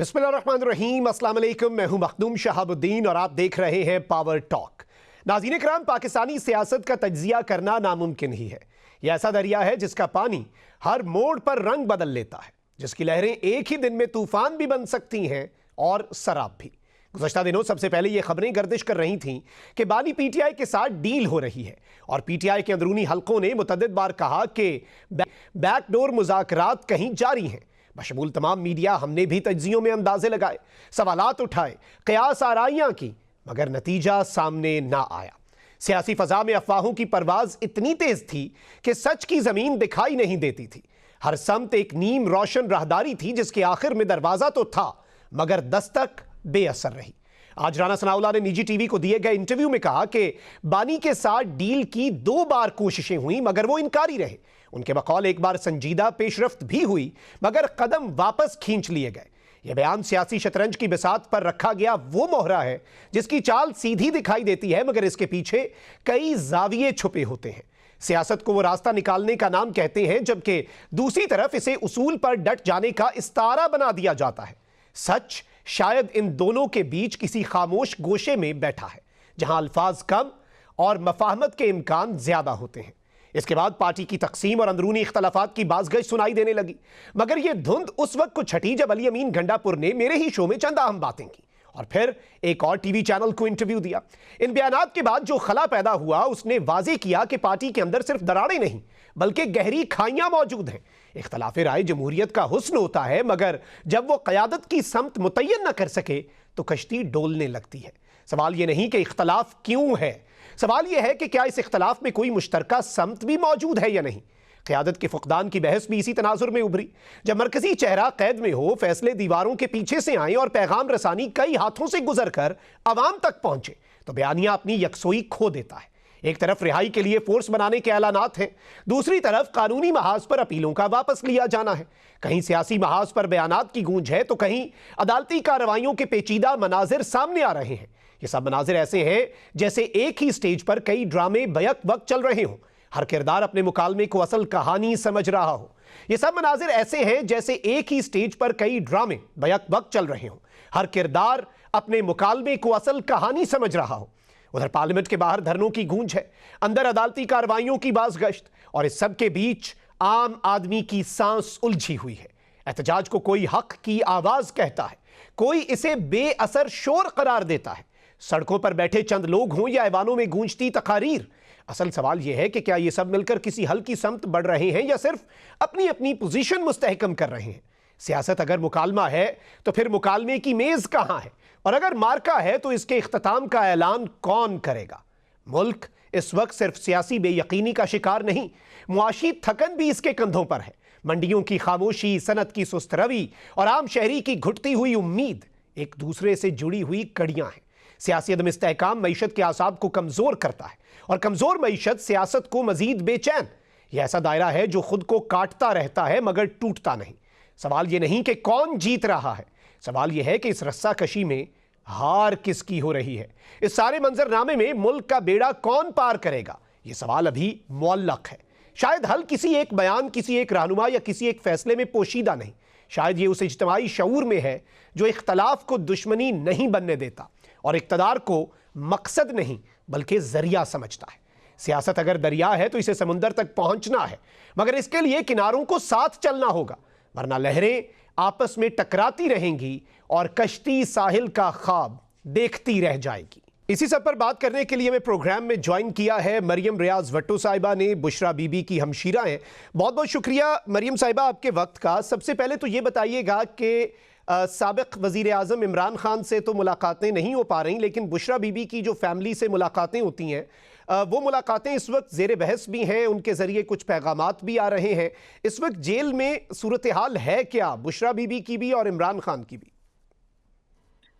बिस्मिल्लाहिर्रहमानिर्रहीम, अस्सलाम वालेकुम। मैं हूं मखदूम शहाबुद्दीन और आप देख रहे हैं पावर टॉक। नाज़रीन इकराम, पाकिस्तानी सियासत का तज्जिया करना नामुमकिन ही है। यह ऐसा दरिया है जिसका पानी हर मोड़ पर रंग बदल लेता है, जिसकी लहरें एक ही दिन में तूफान भी बन सकती हैं और सराब भी। गुज़श्ता दिनों सबसे पहले ये खबरें गर्दिश कर रही थीं कि बानी पीटीआई के साथ डील हो रही है और पीटीआई के अंदरूनी हलकों ने मुतअद्दिद बार कहा कि बैकडोर मुज़ाकरात कहीं जारी हैं। बशमूल तमाम मीडिया हमने भी तज्जियों में अंदाजे लगाए, सवालात उठाए, कयास आराइयां की, मगर नतीजा सामने ना आया। सियासी फजा में अफवाहों की परवाज इतनी तेज थी कि सच की जमीन दिखाई नहीं देती थी। हर समत एक नीम रोशन राहदारी थी जिसके आखिर में दरवाजा तो था मगर दस्तक बेअसर रही। आज राना सनाउल्लाह ने निजी टीवी को दिए गए इंटरव्यू में कहा कि बानी के साथ डील की 2 बार कोशिशें हुई मगर वो इनकारी रहे। उनके बकौल एक बार संजीदा पेशरफ्त भी हुई मगर कदम वापस खींच लिए गए। यह बयान सियासी शतरंज की बिसात पर रखा गया वो मोहरा है जिसकी चाल सीधी दिखाई देती है मगर इसके पीछे कई जाविये छुपे होते हैं। सियासत को वो रास्ता निकालने का नाम कहते हैं, जबकि दूसरी तरफ इसे उसूल पर डट जाने का इस्तारा बना दिया जाता है। सच शायद इन दोनों के बीच किसी खामोश गोशे में बैठा है जहां अल्फाज कम और मफाहमत के इम्कान ज्यादा होते हैं। इसके बाद पार्टी की तकसीम और अंदरूनी इख्तलाफात की बाज़गश सुनाई देने लगी, मगर यह धुंध उस वक्त को छटी जब अली अमीन गंडापुर ने मेरे ही शो में चंद अहम बातें की और फिर एक और टीवी चैनल को इंटरव्यू दिया। इन बयानात के बाद जो खला पैदा हुआ उसने वाज़ेह किया कि पार्टी के अंदर सिर्फ दरारें नहीं बल्कि गहरी खाइयां मौजूद हैं। इख्तलाफ राय जमहूरियत का हुस्न होता है, मगर जब वो क़यादत की समत मुतय्यन न कर सके तो कश्ती डोलने लगती है। सवाल ये नहीं कि इख्तलाफ क्यों है, सवाल यह है कि क्या इस इख्तलाफ में कोई मुश्तरका समत भी मौजूद है या नहीं। क़यादत के फुक़दान की बहस भी इसी तनाजुर में उभरी। जब मरकजी चेहरा कैद में हो, फैसले दीवारों के पीछे से आए और पैगाम रसानी कई हाथों से गुजर कर अवाम तक पहुंचे तो बयानिया अपनी यकसोई खो देता है। एक तरफ रिहाई के लिए फोर्स बनाने के ऐलानात हैं, दूसरी तरफ कानूनी महाज पर अपीलों का वापस लिया जाना है। कहीं सियासी महाज पर बयानात की गूंज है तो कहीं अदालती कार्रवाइयों के पेचीदा मनाजिर सामने आ रहे हैं। ये सब मनाजिर ऐसे हैं जैसे एक ही स्टेज पर कई ड्रामे बैक वक्त चल रहे हों, हर किरदार अपने मुकालमे को असल कहानी समझ रहा हो। ये सब मनाजिर ऐसे हैं जैसे एक ही स्टेज पर कई ड्रामे बैक वक्त चल रहे हों, हर किरदार अपने मुकालमे को असल कहानी समझ रहा हो। उधर पार्लियामेंट के बाहर धरनों की गूंज है, अंदर अदालती कार्रवाइयों की बाज़गश्त और इस सब के बीच आम आदमी की सांस उलझी हुई है। एहतजाज को कोई हक की आवाज कहता है, कोई इसे बेअसर शोर करार देता है। सड़कों पर बैठे चंद लोग हों या ऐवानों में गूंजती तकारीर, असल सवाल यह है कि क्या ये सब मिलकर किसी हल की समत बढ़ रहे हैं या सिर्फ अपनी अपनी पोजीशन मुस्तहकम कर रहे हैं। सियासत अगर मुकालमा है तो फिर मुकालमे की मेज कहां है, और अगर मार्का है तो इसके इख्तिताम का ऐलान कौन करेगा। मुल्क इस वक्त सिर्फ सियासी बेयकीनी का शिकार नहीं, मुआशी थकन भी इसके कंधों पर है। मंडियों की खामोशी, सनत की सुस्त रवि और आम शहरी की घुटती हुई उम्मीद एक दूसरे से जुड़ी हुई कड़ियां हैं। सियासी अदम इस्तेहकाम मईशत के आसाब को कमजोर करता है और कमजोर मईशत सियासत को मजीद बेचैन। यह ऐसा दायरा है जो खुद को काटता रहता है मगर टूटता नहीं। सवाल यह नहीं कि कौन जीत रहा है, सवाल यह है कि इस रस्सा कशी में हार किसकी हो रही है। इस सारे मंजरनामे में मुल्क का बेड़ा कौन पार करेगा, यह सवाल अभी मुअल्लक है। शायद हल किसी एक बयान, किसी एक रहनुमा या किसी एक फैसले में पोशीदा नहीं, शायद ये उस इज्तिमाई शऊर में है जो इख्तलाफ को दुश्मनी नहीं बनने देता और इक़्तिदार को मकसद नहीं बल्कि जरिया समझता है। सियासत अगर दरिया है तो इसे समुंदर तक पहुंचना है, मगर इसके लिए किनारों को साथ चलना होगा, वरना लहरें आपस में टकराती रहेंगी और कश्ती साहिल का ख्वाब देखती रह जाएगी। इसी सब पर बात करने के लिए मैं प्रोग्राम में ज्वाइन किया है मरियम रियाज भट्टो साहिबा ने, बुशरा बीबी की हमशीरा हैं। बहुत बहुत शुक्रिया मरियम साहिबा आपके वक्त का। सबसे पहले तो ये बताइएगा कि साबिक वज़ीर आज़म इमरान खान से तो मुलाकातें नहीं हो पा रही, लेकिन बुशरा बीबी की जो फैमिली से मुलाकातें होती हैं वो मुलाकातें इस वक्त ज़ेर बहस भी हैं, उनके ज़रिए कुछ पैगामात भी आ रहे हैं। इस वक्त जेल में सूरत हाल है क्या, बुशरा बीबी की भी और इमरान खान की भी?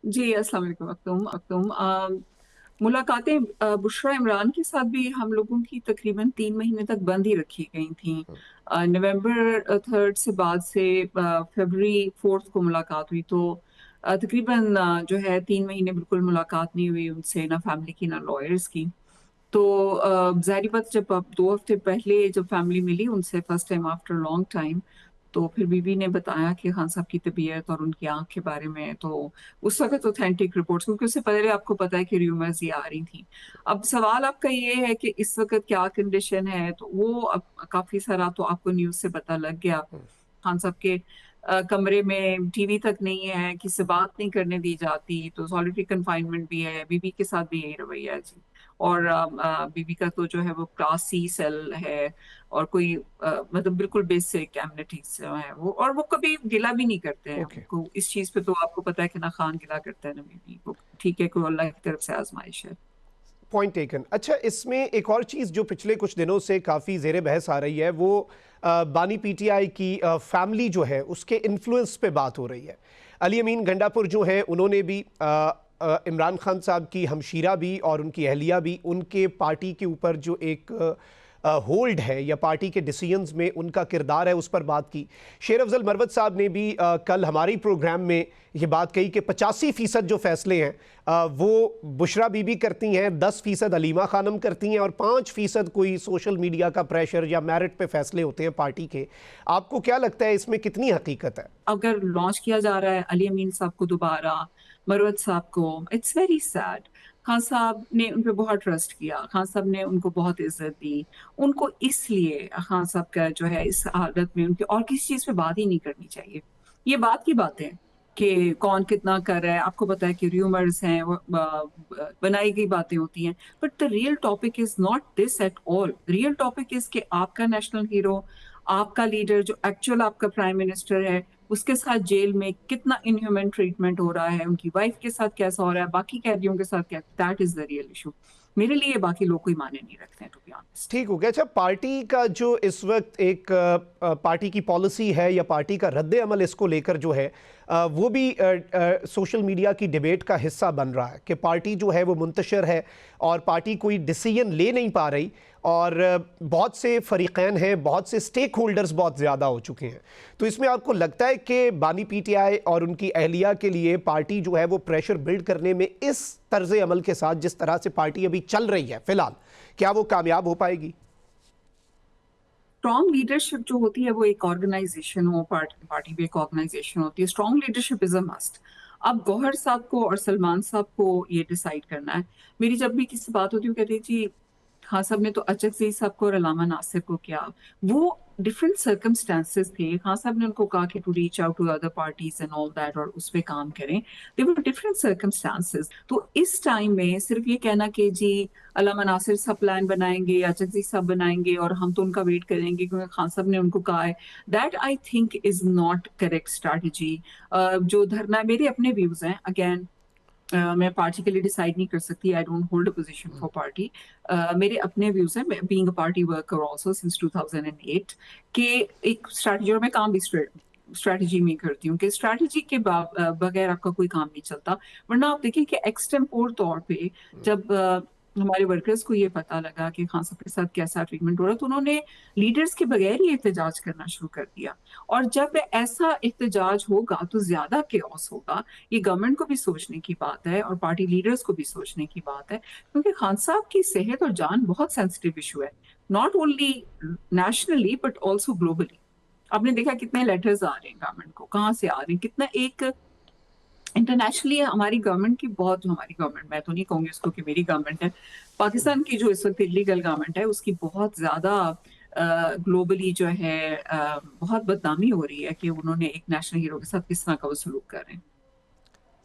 जी अस्सलाम वालेकुम अक्तुम। मुलाकातें बुशरा इमरान के साथ भी हम लोगों की तकरीबन 3 महीने तक बंद ही रखी गई थी। नवंबर 3 से बाद से फरवरी 4 को मुलाकात हुई, तो तकरीबन जो है 3 महीने बिल्कुल मुलाकात नहीं हुई उनसे, ना फैमिली की ना लॉयर्स की। तो ज़ाहिर बात, जब अब 2 हफ्ते पहले जब फैमिली मिली उनसे first time after long time, तो फिर बीबी ने बताया कि खान साहब की तबीयत और उनकी आंख के बारे में, तो उस वक्त ऑथेंटिक रिपोर्ट्स, क्योंकि उससे पहले आपको पता है कि र्यूमर्स ये आ रही थी। अब सवाल आपका ये है कि इस वक्त क्या कंडीशन है, तो वो अब काफी सारा तो आपको न्यूज से पता लग गया। खान साहब के कमरे में टीवी तक नहीं है, किसी से बात नहीं करने दी जाती, तो सॉलिटरी कंफाइनमेंट भी है। बीबी के साथ भी यही रवैया है जी। और बीबी का तो जो है वो क्लास सी सेल है, और कोई मतलब बिल्कुल बेसिक एमिनिटीज है वो, और वो कभी गिला भी नहीं करते हैं ओके, उनको इस चीज पे। तो आपको पता है कि ना खान गिला करता है ना बीबी को, ठीक है, कोई अल्लाह की तरफ से आजमाइश है। Point taken. अच्छा, इसमें एक और चीज़ जो पिछले कुछ दिनों से काफ़ी ज़ेरे बहस आ रही है, वो बानी पीटीआई की फैमिली जो है उसके इन्फ्लुएंस पे बात हो रही है। अली अमीन गंडापुर जो है उन्होंने भी इमरान खान साहब की हमशीरा भी और उनकी अहलिया भी, उनके पार्टी के ऊपर जो एक होल्ड है या पार्टी के डिसीजंस में उनका किरदार है, उस पर बात की। शेर अफजल मरवत साहब ने भी कल हमारे प्रोग्राम में ये बात कही कि 85% जो फैसले हैं वो बुशरा बीबी करती हैं, 10% अलीमा खानम करती हैं और 5% कोई सोशल मीडिया का प्रेशर या मेरिट पे फैसले होते हैं पार्टी के। आपको क्या लगता है इसमें कितनी हकीकत है? अगर लॉन्च किया जा रहा है अली अमीन साहब को दोबारा, मरवत साहब को, इट्स वेरी सैड। खान साहब ने उन पे बहुत ट्रस्ट किया, खान साहब ने उनको बहुत इज्जत दी उनको, इसलिए खान साहब का जो है इस हालत में उनकी और किसी चीज पे बात ही नहीं करनी चाहिए। ये बात की बातें कि कौन कितना कर रहा है, आपको पता है कि र्यूमर्स हैं, वो बनाई गई बातें होती हैं, but the real topic is not this at all. Real topic is कि आपका नेशनल हीरो, आपका लीडर, जो एक्चुअल आपका प्राइम मिनिस्टर है, उसके साथ जेल में कितना इनह्यूमन ट्रीटमेंट हो रहा है, उनकी वाइफ के साथ कैसा हो रहा है, बाकी कैदियों के साथ क्या, that is the real issue. मेरे लिए बाकी लोग कोई माने नहीं रखते हैं, टू बी ऑनेस्ट। ठीक हो गया। अच्छा, पार्टी का जो इस वक्त एक पार्टी की पॉलिसी है या पार्टी का रद्द अमल इसको लेकर जो है वो भी सोशल मीडिया की डिबेट का हिस्सा बन रहा है कि पार्टी जो है वो मुंतशिर है और पार्टी कोई डिसीजन ले नहीं पा रही और बहुत से फरीक़ैन हैं, बहुत से स्टेक होल्डर्स बहुत ज़्यादा हो चुके हैं। तो इसमें आपको लगता है कि बानी पीटीआई और उनकी अहलिया के लिए पार्टी जो है वो प्रेशर बिल्ड करने में इस तर्ज अमल के साथ जिस तरह से पार्टी अभी चल रही है फ़िलहाल, क्या वो कामयाब हो पाएगी? स्ट्रॉन्ग लीडरशिप जो होती है वो एक ऑर्गेनाइजेशन हो, पार्टी भी एक ऑर्गेनाइजेशन होती है। Strong leadership is a must. अब गौहर साहब को और सलमान साहब को ये डिसाइड करना है। मेरी जब भी किसी बात होती है, वो कहती है जी खान साहब ने तो अचक साहब को और अलामा नासिर को किया, वो डिफरेंट सर्कमस्टांसेस थे। खान साहब ने उनको कहा कि to reach out to other parties and all that, और उस पे काम करें। They were different circumstances. तो इस टाइम में सिर्फ ये कहना कि जी अलामा नासिर साहब प्लान बनाएंगे या अचक साहब बनाएंगे और हम तो उनका वेट करेंगे क्योंकि खान साहब ने उनको कहा है, that I think is not correct strategy. जो धरना, मेरे अपने व्यूज हैं, अगेन मैं पार्टी के लिए डिसाइड नहीं कर सकती, I don't hold a position for party. मेरे अपने व्यूज हैं, being a party worker also since 2008, कि एक स्ट्रैटेजी, और मैं काम भी स्ट्रैटेजी में करती हूँ, कि स्ट्रैटेजी के बगैर आपका कोई काम नहीं चलता। वरना आप देखिए कि एक्सटेम्पोर तौर पे जब हमारे वर्कर्स को ये पता लगा कि खान साहब के साथ कैसा ट्रीटमेंट हो रहा है, तो उन्होंने लीडर्स के बगैर ही एहतजाज करना शुरू कर दिया। और जब ऐसा एहतजाज होगा तो ज्यादा केओस होगा। ये गवर्नमेंट को भी सोचने की बात है और पार्टी लीडर्स को भी सोचने की बात है, क्योंकि खान साहब की सेहत और जान बहुत सेंसिटिव इशू है, not only nationally but also globally. आपने देखा कितने लेटर्स आ रहे हैं गवर्नमेंट को, कहाँ से आ रहे हैं, कितना एक इंटरनेशनली हमारी गवर्नमेंट की बहुत, जो हमारी गवर्नमेंट, मैं तो नहीं कहूंगी उसको कि मेरी गवर्नमेंट है, पाकिस्तान की जो इस वक्त इलीगल गवर्नमेंट है उसकी बहुत ज्यादा ग्लोबली जो है बहुत बदनामी हो रही है कि उन्होंने एक नेशनल हीरो के साथ किस तरह का वो सलूक कर रहे हैं।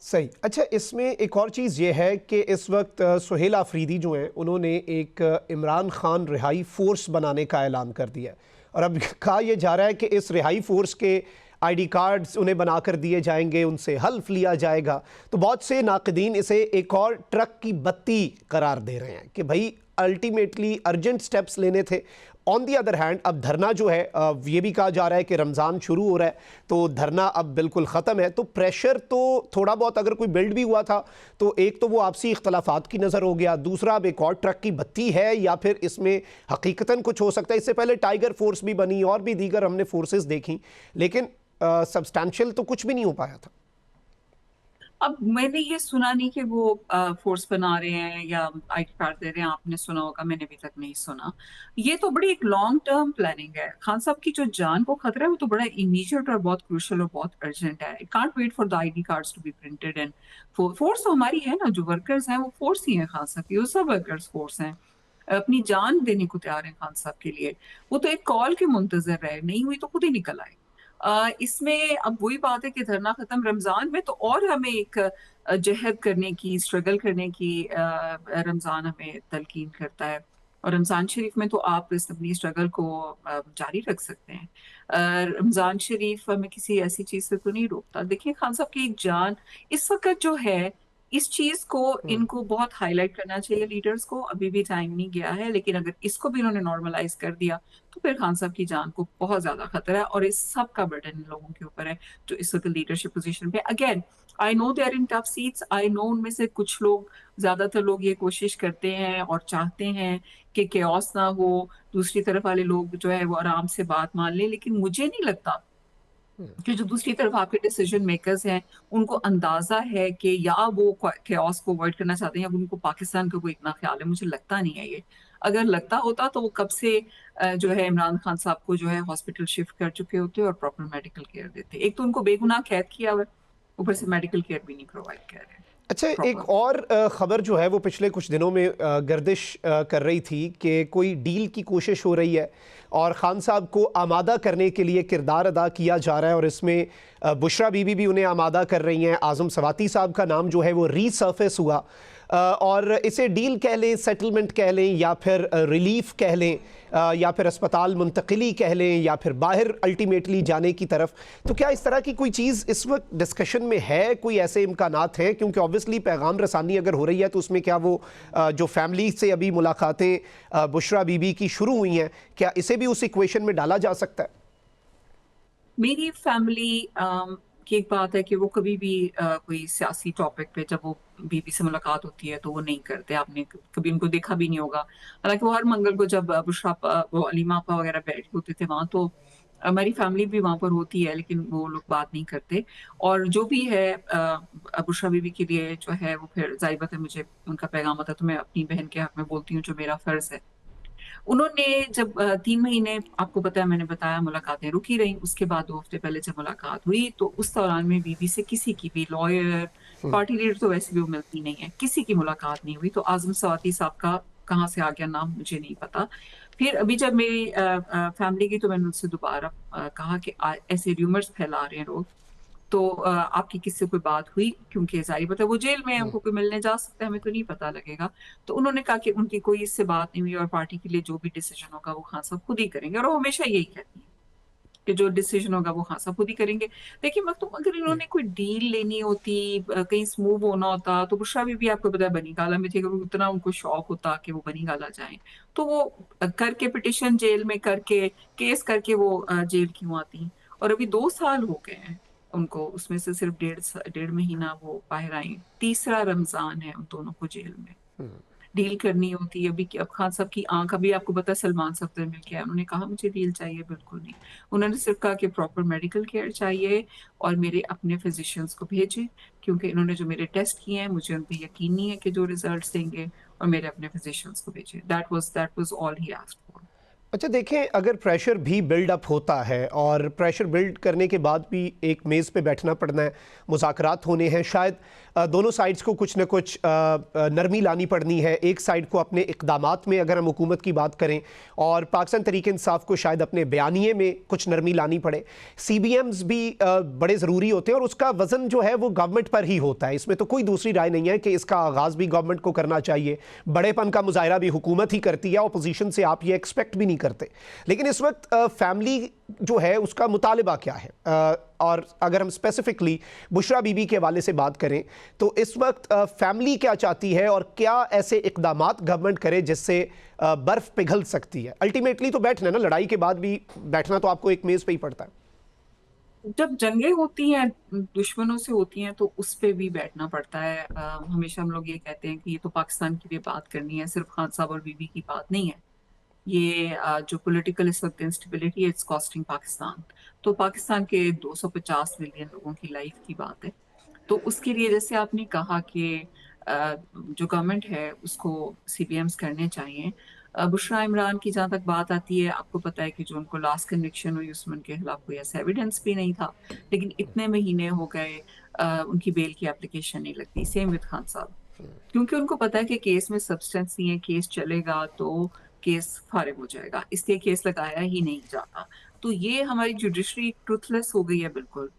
सही। अच्छा, इसमें एक और चीज़ ये है कि इस वक्त सुहेल आफरीदी जो हैं उन्होंने एक इमरान खान रिहाई फोर्स बनाने का ऐलान कर दिया है और अब कहा यह जा रहा है कि इस रिहाई फोर्स के आईडी कार्ड्स उन्हें बनाकर दिए जाएंगे, उनसे हल्फ लिया जाएगा। तो बहुत से नाक़दीन इसे एक और ट्रक की बत्ती करार दे रहे हैं कि भाई अल्टीमेटली अर्जेंट स्टेप्स लेने थे। ऑन दी अदर हैंड अब धरना जो है ये भी कहा जा रहा है कि रमज़ान शुरू हो रहा है तो धरना अब बिल्कुल ख़त्म है, तो प्रेशर तो थोड़ा बहुत अगर कोई बिल्ड भी हुआ था तो एक तो वो आपसी इख्तलाफात की नज़र हो गया, दूसरा अब एक और ट्रक की बत्ती है या फिर इसमें हकीकतन कुछ हो सकता है। इससे पहले टाइगर फोर्स भी बनी और भी दीगर हमने फोर्सेस देखी, लेकिन सब्सटैंशियल तो कुछ भी नहीं हो पाया था। अब मैंने ये सुना नहीं कि वो फोर्स बना रहे हैं या आईडी कार्ड दे रहे हैं, आपने सुना होगा, मैंने अभी तक नहीं सुना। ये तो बड़ी एक लॉन्ग टर्म प्लानिंग है। खान साहब की जो जान को खतरा है वो तो बड़ा इमीडिएट और बहुत क्रूशल और बहुत अर्जेंट है। It can't wait for the ID cards to be printed. And force तो हमारी है ना, जो वर्कर्स हैं वो फोर्स ही है खान साहब की, वो सब वर्कर्स फोर्स हैं, अपनी जान देने को तैयार है खान साहब के लिए। वो तो एक कॉल के मुंतजर रहे, नहीं हुई तो खुद ही निकल आए। इसमें अब वही बात है कि धरना खत्म, रमजान में तो और हमें एक जहद करने की, स्ट्रगल करने की, रमजान हमें तलकीन करता है। और रमजान शरीफ में तो आप इस अपनी स्ट्रगल को जारी रख सकते हैं। रमजान शरीफ हमें किसी ऐसी चीज से तो नहीं रोकता। देखिए खान साहब की एक जान इस वक्त जो है, इस चीज को इनको बहुत हाईलाइट करना चाहिए लीडर्स को। अभी भी टाइम नहीं गया है, लेकिन अगर इसको भी इन्होंने नॉर्मलाइज कर दिया तो फिर खान साहब की जान को बहुत ज्यादा खतरा है। और इस सब का बर्डन इन लोगों के ऊपर है जो इस वक्त लीडरशिप पोजीशन पे। Again I know they are in tough seats, I know उनमें से कुछ लोग, ज्यादातर लोग ये कोशिश करते हैं और चाहते हैं कि केओस ना हो, दूसरी तरफ वाले लोग जो है वो आराम से बात मान लें। लेकिन मुझे नहीं लगता कि जो दूसरी तरफ आपके डिसीजन मेकर्स हैं उनको अंदाजा है कि या वो केओस को अवॉइड करना चाहते हैं या उनको पाकिस्तान का कोई इतना ख्याल है। मुझे लगता नहीं है ये। अगर लगता होता तो वो कब से जो है इमरान खान साहब को जो है हॉस्पिटल शिफ्ट कर चुके होते और प्रॉपर मेडिकल केयर देते। एक तो उनको बेगुनाह कैद किया हुआ है, ऊपर से मेडिकल केयर भी नहीं प्रोवाइड कर रहे हैं अच्छा, एक प्रॉपर। और खबर जो है वो पिछले कुछ दिनों में गर्दिश कर रही थी कि कोई डील की कोशिश हो रही है और ख़ान साहब को आमादा करने के लिए किरदार अदा किया जा रहा है, और इसमें बुशरा बीबी भी उन्हें आमादा कर रही हैं। आज़म सवाती साहब का नाम जो है वो रीसर्फेस हुआ, और इसे डील कह लें, सेटलमेंट कह लें, या फिर रिलीफ कह लें, या फिर अस्पताल मुंतकिली कह लें, या फिर बाहर अल्टीमेटली जाने की तरफ। तो क्या इस तरह की कोई चीज़ इस वक्त डिस्कशन में है? कोई ऐसे इम्कानात हैं? क्योंकि ऑब्वियसली पैगाम रसानी अगर हो रही है तो उसमें क्या वो जो फैमिली से अभी मुलाकातें बुशरा बीबी की शुरू हुई हैं, क्या इसे भी उस इक्वेशन में डाला जा सकता है? मेरी फैमिली की एक बात है कि वो कभी भी कोई सियासी टॉपिक पे जब वो बीबी से मुलाकात होती है तो वो नहीं करते। आपने कभी उनको देखा भी नहीं होगा। हालांकि वो हर मंगल को जब बुशरा वो अलीमा आपा वगैरह बैठ होते थे वहां, तो हमारी फैमिली भी वहां पर होती है, लेकिन वो लोग बात नहीं करते। और जो भी है बुशरा बीबी के लिए जो है वो फिर जाहिर बात है, मुझे उनका पैगाम आता है तो मैं अपनी बहन के हक में बोलती हूँ, जो मेरा फर्ज है। उन्होंने जब 3 महीने, आपको पता है मैंने बताया, मुलाकातें रुकी रही। उसके बाद 2 हफ्ते पहले जब मुलाकात हुई तो उस दौरान में बीबी से किसी की भी, लॉयर, पार्टी लीडर तो वैसे भी वो मिलती नहीं है, किसी की मुलाकात नहीं हुई। तो आजम सवाती साहब का कहाँ से आ गया नाम मुझे नहीं पता। फिर अभी जब मेरी फैमिली की, तो मैंने उनसे दोबारा कहा कि ऐसे र्यूमर्स फैला रहे हैं लोग, तो आपकी किससे कोई बात हुई? क्योंकि जाहिर बात है वो जेल में है, हमको कोई मिलने जा सकता है, हमें तो नहीं पता लगेगा। तो उन्होंने कहा कि उनकी कोई इससे बात नहीं हुई और पार्टी के लिए जो भी डिसीजन होगा वो खान साहब खुद ही करेंगे। और वो हमेशा यही कहती है कि जो डिसीजन होगा वो खान साहब खुद ही करेंगे। देखिए मतलब अगर इन्होंने कोई डील लेनी होती, कहीं स्मूव होना होता, तो बुशरा भी आपको पता है बनी गाला में थी। अगर उतना उनको शौक होता कि वो बनी गाला जाए तो वो करके, पिटिशन जेल में करके, केस करके वो जेल क्यों आती? और अभी 2 साल हो गए हैं उनको, उसमें से सिर्फ 1.5 महीना वो बाहर आई। तीसरा रमजान है उन दोनों को जेल में। डील करनी होती है। अभी अब खान साहब की आंख, अभी आपको पता है सलमान सफदर मिल के आए, उन्होंने कहा मुझे डील चाहिए, बिल्कुल नहीं। उन्होंने सिर्फ कहा कि प्रॉपर मेडिकल केयर चाहिए और मेरे अपने फिजिशियंस को भेजे, क्योंकि इन्होंने जो मेरे टेस्ट किए हैं मुझे उन पर यकीन नहीं है कि जो रिजल्ट देंगे, और मेरे अपने फिजिशियंस को भेजे। That was all he asked for. अच्छा देखें, अगर प्रेशर भी बिल्ड अप होता है और प्रेशर बिल्ड करने के बाद भी एक मेज़ पे बैठना पड़ना है, मुज़ाकरात होने हैं, शायद दोनों साइड्स को कुछ न कुछ नरमी लानी पड़नी है। एक साइड को अपने इक़दामात में, अगर हम हुकूमत की बात करें, और पाकिस्तान तहरीक इंसाफ को शायद अपने बयानिए में कुछ नरमी लानी पड़े। CBMs भी बड़े ज़रूरी होते हैं और उसका वज़न जो है वो गवर्नमेंट पर ही होता है। इसमें तो कोई दूसरी राय नहीं है कि इसका आगाज़ भी गवर्नमेंट को करना चाहिए। बड़ेपन का मुजाहरा भी हुकूमत ही करती है, अपोजिशन से आप ये एक्सपेक्ट भी नहीं करते। लेकिन इस वक्त फैमिली जो है उसका मुतालिबा क्या है? और अगर हम स्पेसिफिकली बुशरा बीबी के हवाले से बात करें तो इस वक्त फैमिली क्या चाहती है और क्या ऐसे इक़दामात गवर्नमेंट करे जिससे बर्फ़ पिघल सकती है? अल्टीमेटली तो बैठना है ना, लड़ाई के बाद भी बैठना तो आपको एक मेज़ पे ही पड़ता है। जब जंगें होती हैं दुश्मनों से होती हैं तो उस पे भी बैठना पड़ता है। हमेशा हम लोग ये कहते हैं कि ये तो पाकिस्तान की भी बात करनी है, सिर्फ खान साहब और बीबी की बात नहीं है। ये जो पॉलिटिकल इस वक्त इंस्टेबिलिटी है, इट्स कॉस्टिंग पाकिस्तान। तो पाकिस्तान के 250 मिलियन लोगों की लाइफ की बात है। तो उसके लिए जैसे आपने कहा कि जो गवर्नमेंट है उसको सीबीएम्स करने चाहिए। बुशरा इमरान की जहाँ तक बात आती है, आपको पता है कि जो उनको लास्ट कन्विक्शन हुई उसमें उनके खिलाफ कोई ऐसा एविडेंस भी नहीं था, लेकिन इतने महीने हो गए उनकी बेल की एप्लीकेशन नहीं लगती। सेम विद खान साहब, क्योंकि उनको पता है कि केस में सब्सटेंस नहीं है, केस चलेगा तो केस फारिग हो जाएगा, इसलिए केस लगाया ही नहीं जाता। तो ये हमारी जुडिशरी ट्रुथलेस हो गई है बिल्कुल।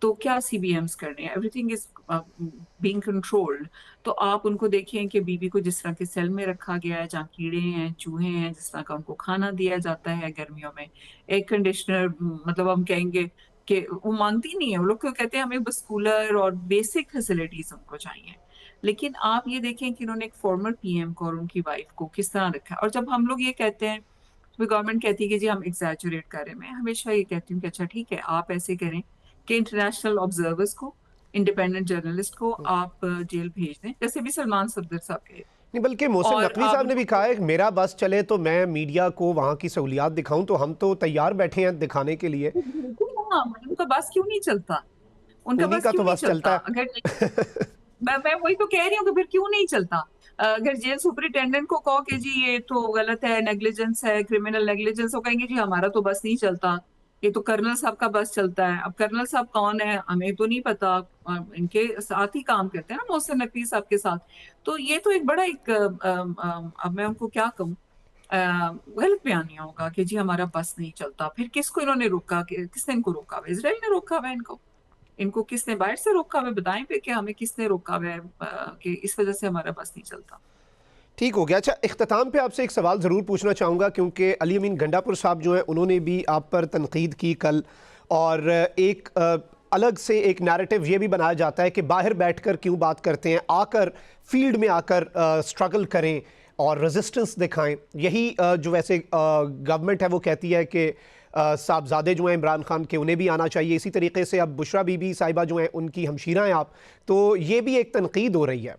तो क्या सीबीएम्स करने हैं, एवरीथिंग इज बीइंग कंट्रोल्ड। तो आप उनको देखिए कि बीबी को जिस तरह के सेल में रखा गया है, जहाँ कीड़े हैं, चूहे हैं, जिस तरह का उनको खाना दिया जाता है गर्मियों में, एयर कंडीशनर, मतलब हम कहेंगे कि वो मांगती नहीं है। वो लोग क्यों कहते हैं हमें बस कूलर और बेसिक फैसिलिटीज उनको चाहिए। लेकिन आप ये देखें कि उन्होंने एक फॉर्मर पीएम को और उनकी वाइफ को किस तरह रखा है। और जब हम लोग ये कहते हैं, तो गवर्नमेंट कहती है कि जी हम एग्जैजरेट कर रहे हैं। मैं हमेशा ये कहती हूँ कि अच्छा ठीक है, आप ऐसे करें कि इंटरनेशनल ऑब्जर्वर्स को, इंडिपेंडेंट जर्नलिस्ट को आप जेल भेज दें, जैसे भी सलमान सफदर साहब के। नहीं, बल्कि मोहसिन और नकवी आप साहब ने भी कहा है कि मेरा बस चले तो मैं मीडिया को वहाँ की सहूलियात दिखाऊं, तो हम तो तैयार बैठे हैं दिखाने के लिए। बिल्कुल, हाँ, उनका बस क्यों नहीं चलता? उनका उन्हीं बस का क्यों तो नहीं बस चलता? चलता अगर है। मैं वही तो कह रही हूँ कि फिर क्यों नहीं चलता? अगर जेल सुपरिटेंडेंट को कहो कि जी ये तो गलत है, नेग्लिजेंस है, क्रिमिनल नेग्लिजेंस, हो कहेंगे जी हमारा तो बस नहीं चलता, ये तो कर्नल साहब का बस चलता है। अब कर्नल साहब कौन है हमें तो नहीं पता, इनके साथ ही काम करते हैं ना मोहसिन नकवी साहब के साथ। तो ये तो एक बड़ा एक अब मैं उनको क्या कहूँ, गलत बयानिया होगा कि जी हमारा बस नहीं चलता। फिर किसको इन्होंने रोका, किसने इनको रोका हुआ? इजराइल ने रोका हुआ है इनको। इनको किसने बाहर से रोका हुआ है? बताएं फिर कि हमें किसने रोका हुआ है कि इस वजह से हमारा बस नहीं चलता। ठीक हो गया। अच्छा, इख्तिताम पे आपसे एक सवाल ज़रूर पूछना चाहूँगा, क्योंकि अली अमीन गंडापुर साहब जो हैं उन्होंने भी आप पर तनकीद की कल, और एक अलग से एक नैरेटिव ये भी बनाया जाता है कि बाहर बैठकर क्यों बात करते हैं, आकर फील्ड में आकर स्ट्रगल करें और रेजिस्टेंस दिखाएं। यही जो वैसे गवर्नमेंट है वो कहती है कि साहबजादे जो हैं इमरान खान के, उन्हें भी आना चाहिए। इसी तरीके से अब बुशरा बीबी साहिबा जो हैं उनकी हमशीरा हैं आप, तो ये भी एक तनकीद हो रही है।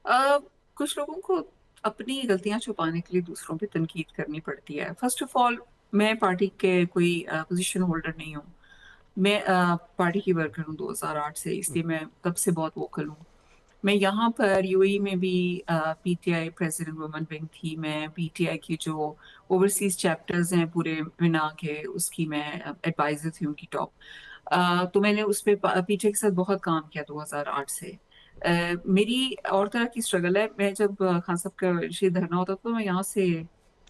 अ, कुछ लोगों को अपनी गलतियां छुपाने के लिए दूसरों पे तनकीद करनी पड़ती है। फर्स्ट ऑफ ऑल, मैं पार्टी के कोई पोजीशन होल्डर नहीं हूँ। मैं पार्टी की वर्कर हूँ 2008 से, इसलिए मैं तब से बहुत वोकल हूँ। मैं यहाँ पर यूएई में भी पीटीआई प्रेसिडेंट वुमेन विंग थी। मैं पीटीआई की जो ओवरसीज चैप्टर्स हैं पूरे विना के, उसकी मैं एडवाइजर थी, उनकी टॉप। तो मैंने उस पे पीटीआई के साथ बहुत काम किया 2008 से। मेरी और तरह की स्ट्रगल है। मैं जब खान साहब का शहीद धरना होता था तो मैं यहाँ से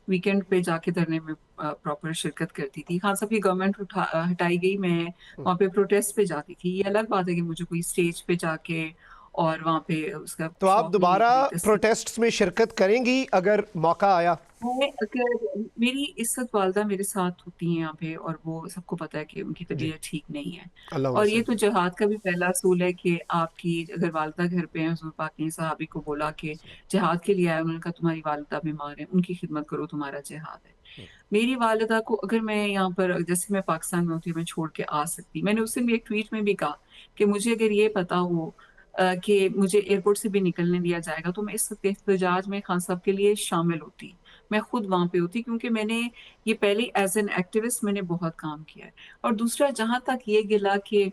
वीकेंड पे जाके धरने में प्रॉपर शिरकत करती थी। खान साहब की गवर्नमेंट हटाई गई, मैं वहाँ पे प्रोटेस्ट पे जाती थी। ये अलग बात है कि मुझे कोई स्टेज पे जाके और वहाँ पे उसका तो आप शौक नहीं है दोबारा कि मेरी तस्वीर। प्रोटेस्ट्स में शिरकत करेंगी अगर मौका आया? मैं अगर मेरी इज्जत वालदा मेरे साथ होती हैं यहाँ पे, और वो सबको पता है कि उनकी जी, तबीयत ठीक नहीं है। अल्लाह और ये से। तो जिहाद का भी पहला असूल है कि आपकी अगर वालदा घर पे है, हुजूर पाक ने सहाबी को बोला कि जिहाद के लिए आए, उन्होंने कहा तुम्हारी वालदा बीमार है, उनकी खिदमत करो, तुम्हारा जिहाद है। मेरी वालिदा को अगर मैं यहाँ पर, जैसे मैं पाकिस्तान में होती, मैं छोड़ के आ सकती। मैंने उस दिन भी एक ट्वीट में भी कहा कि मुझे अगर ये पता हो कि मुझे एयरपोर्ट से भी निकलने दिया जाएगा, तो मैं इस वक्त एहतजाज में खान साहब के लिए शामिल होती। मैं खुद वहां पे होती, क्योंकि मैंने ये पहले एज एन एक्टिविस्ट मैंने बहुत काम किया है। और दूसरा, जहां तक ये गिला कि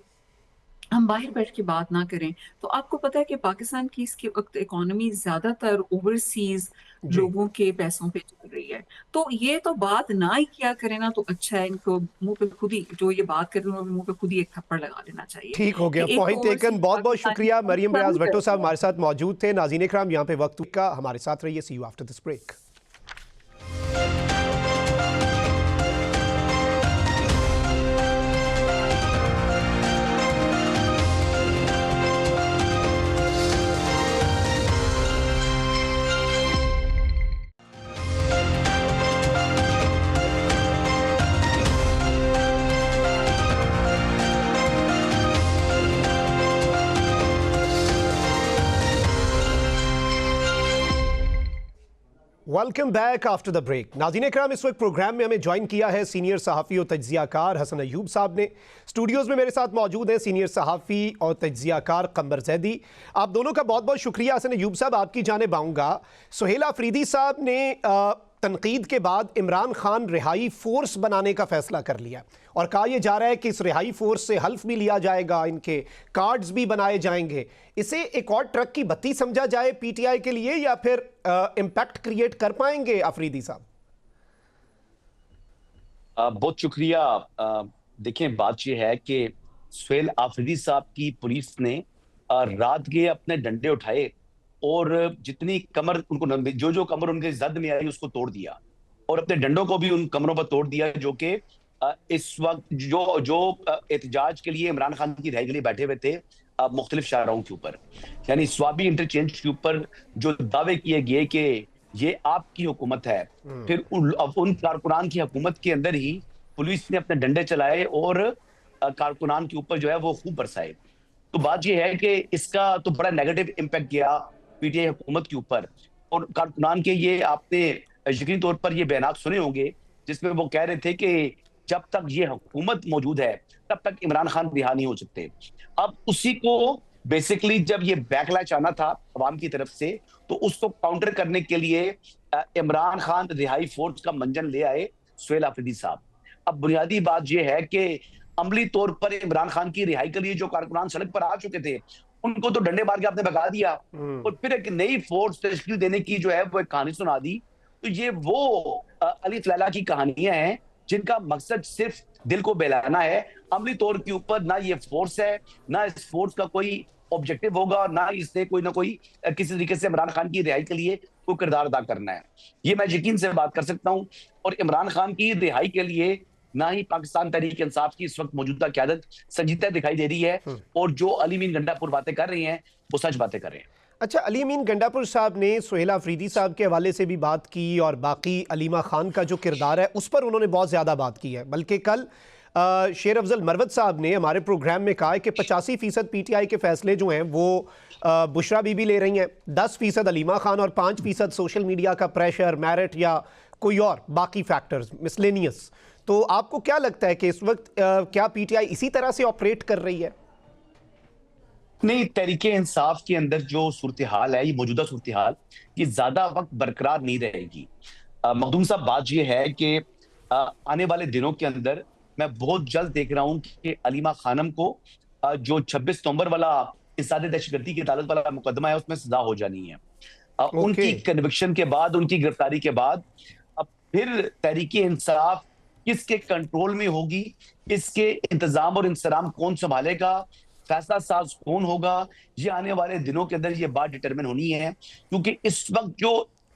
हम बाहर बैठ के बात ना करें, तो आपको पता है कि पाकिस्तान की इसके वक्त इकोनॉमी ज्यादातर ओवरसीज जी, लोगों के पैसों पे चल रही है। तो ये तो बात ना ही किया करें ना तो अच्छा है। इनको मुंह पे खुद ही, जो ये बात कर रहे हैं, मुंह पे खुद ही एक थप्पड़ लगा देना चाहिए ठीक हो कि गया, एक तो पॉइंट टेकन। ओवरसीज बहुत बहुत पाकिस्तानी शुक्रिया। मरियम रियाज तंग भट्टो करते साहब हैं। हमारे साथ मौजूद थे। नाज़रीन इकराम, यहाँ पे वक्त का, हमारे साथ रहिए। See you after this break. Welcome back after the break. नाज़रीन इकराम, इस वक्त प्रोग्राम में हमें ज्वाइन किया है सीनियर सहाफ़ी और तज्ज़ियाकार हसन अयूब साहब ने। स्टूडियोज़ में मेरे साथ मौजूद हैं सीनियर सहाफ़ी और तज्ज़ियाकार क़मर ज़ैदी। आप दोनों का बहुत बहुत शुक्रिया। हसन अयूब साहब, आपकी जानिब आऊँगा। सुहेल आफरीदी साहब ने तनकीद के बाद इमरान खान रिहाई फोर्स बनाने का फैसला कर लिया और कहा यह जा रहा है कि इस रिहाई फोर्स से हल्फ भी लिया जाएगा, इनके कार्ड्स भी बनाए जाएंगे। इसे एक और ट्रक की बत्ती समझा जाए पीटीआई के लिए या फिर इम्पैक्ट क्रिएट कर पाएंगे अफरीदी साहब? बहुत शुक्रिया। देखें, बात यह है कि सुहेल आफरीदी साहब की पुलिस ने रात के अपने डंडे उठाए और जितनी कमर उनको जो कमर उनके जद में आई उसको तोड़ दिया और अपने डंडों को भी उन कमरों पर तोड़ दिया, जो कि इस वक्त जो एहतजाज के लिए इमरान खान की रिहाई के लिए बैठे हुए थे मुख्तलिफ शाहराहों के ऊपर, यानी स्वाबी इंटरचेंज के ऊपर जो दावे किए गए कि ये आपकी हुकूमत है, फिर उन कारकुनान की हुकूमत के अंदर ही पुलिस ने अपने डंडे चलाए और कारकुनान के ऊपर जो है वो खूब बरसाए। तो बात यह है कि इसका तो बड़ा नेगेटिव इम्पैक्ट गया पीटीआई हुकूमत के ऊपर और कारकुनान के। ये आपने यकीनी तौर पर ये बयान सुने होंगे जिसमें वो कह रहे थे कि जब तक ये हुकूमत मौजूद है तब तक इमरान खान रिहा नहीं हो सकते। अब उसी को बेसिकली जब ये बैकलैश आना था अवाम की तरफ से, तो उसको काउंटर करने के लिए इमरान खान रिहाई फोर्स का मंजन ले आए सुहेल आफरीदी साहब। अब बुनियादी बात यह है कि अमली तौर पर इमरान खान की रिहाई के लिए जो कारकुनान सड़क पर आ चुके थे उनको तो डंडे मार के आपने भगा दिया और फिर एक नई फोर्स तश्कील देने की जो है वो एक कहानी सुना दी। तो ये वो अलिफ लैला की कहानियां हैं जिनका मकसद सिर्फ दिल को बहलाना है। अमली तौर के ऊपर ना ये फोर्स है, ना इस फोर्स का कोई ऑब्जेक्टिव होगा और ना इससे कोई ना कोई किसी तरीके से इमरान खान की रिहाई के लिए कोई किरदार अदा करना है। ये मैं यकीन से बात कर सकता हूं। और इमरान खान की रिहाई के लिए ना ही पाकिस्तान तहरीक इंसाफ की इस वक्त मौजूदा क़यादत संजीदा दिखाई दे रही है और जो अली अमीन गंडापुर बातें कर रही हैं वो सच बातें कर रहे हैं। अच्छा, अली अमीन गंडापुर साहब ने सुहेल आफरीदी साहब के हवाले से भी बात की और बाकी अलीमा खान का जो किरदार है उस पर उन्होंने बहुत ज़्यादा बात की है। बल्कि कल शेर अफजल मरवत साहब ने हमारे प्रोग्राम में कहा है कि 85% पीटीआई के फैसले जो हैं वो बुशरा बीबी ले रही हैं, 10% अलीमा खान और 5% सोशल मीडिया का प्रेशर, मेरिट या कोई और बाकी फैक्टर्स मिसलेनियस। तो आपको क्या लगता है कि इस वक्त क्या पीटीआई इसी तरह से ऑपरेट कर रही है? नहीं, तहरीके इंसाफ के अंदर जो सूरत हाल है, ये मौजूदा सूरत हाल, ये ज्यादा वक्त बरकरार नहीं रहेगी। मखदूम साहब, बात ये है कि आने वाले दिनों के अंदर मैं बहुत जल्द देख रहा हूं कि अलीमा खानम को जो 26 नवंबर वाला इंसानी दहशतगर्दी की अदालत वाला मुकदमा है उसमें सजा हो जानी है। उनकी कन्विक्शन के बाद, उनकी गिरफ्तारी के बाद अब फिर तहरीके इंसाफ किसके कंट्रोल में होगी, इसके इंतजाम और इंतजाम कौन संभालेगा, फैसला साज कौन होगा, ये आने वाले दिनों के अंदर ये बात डिटरमिन होनी है। क्योंकि इस वक्त जो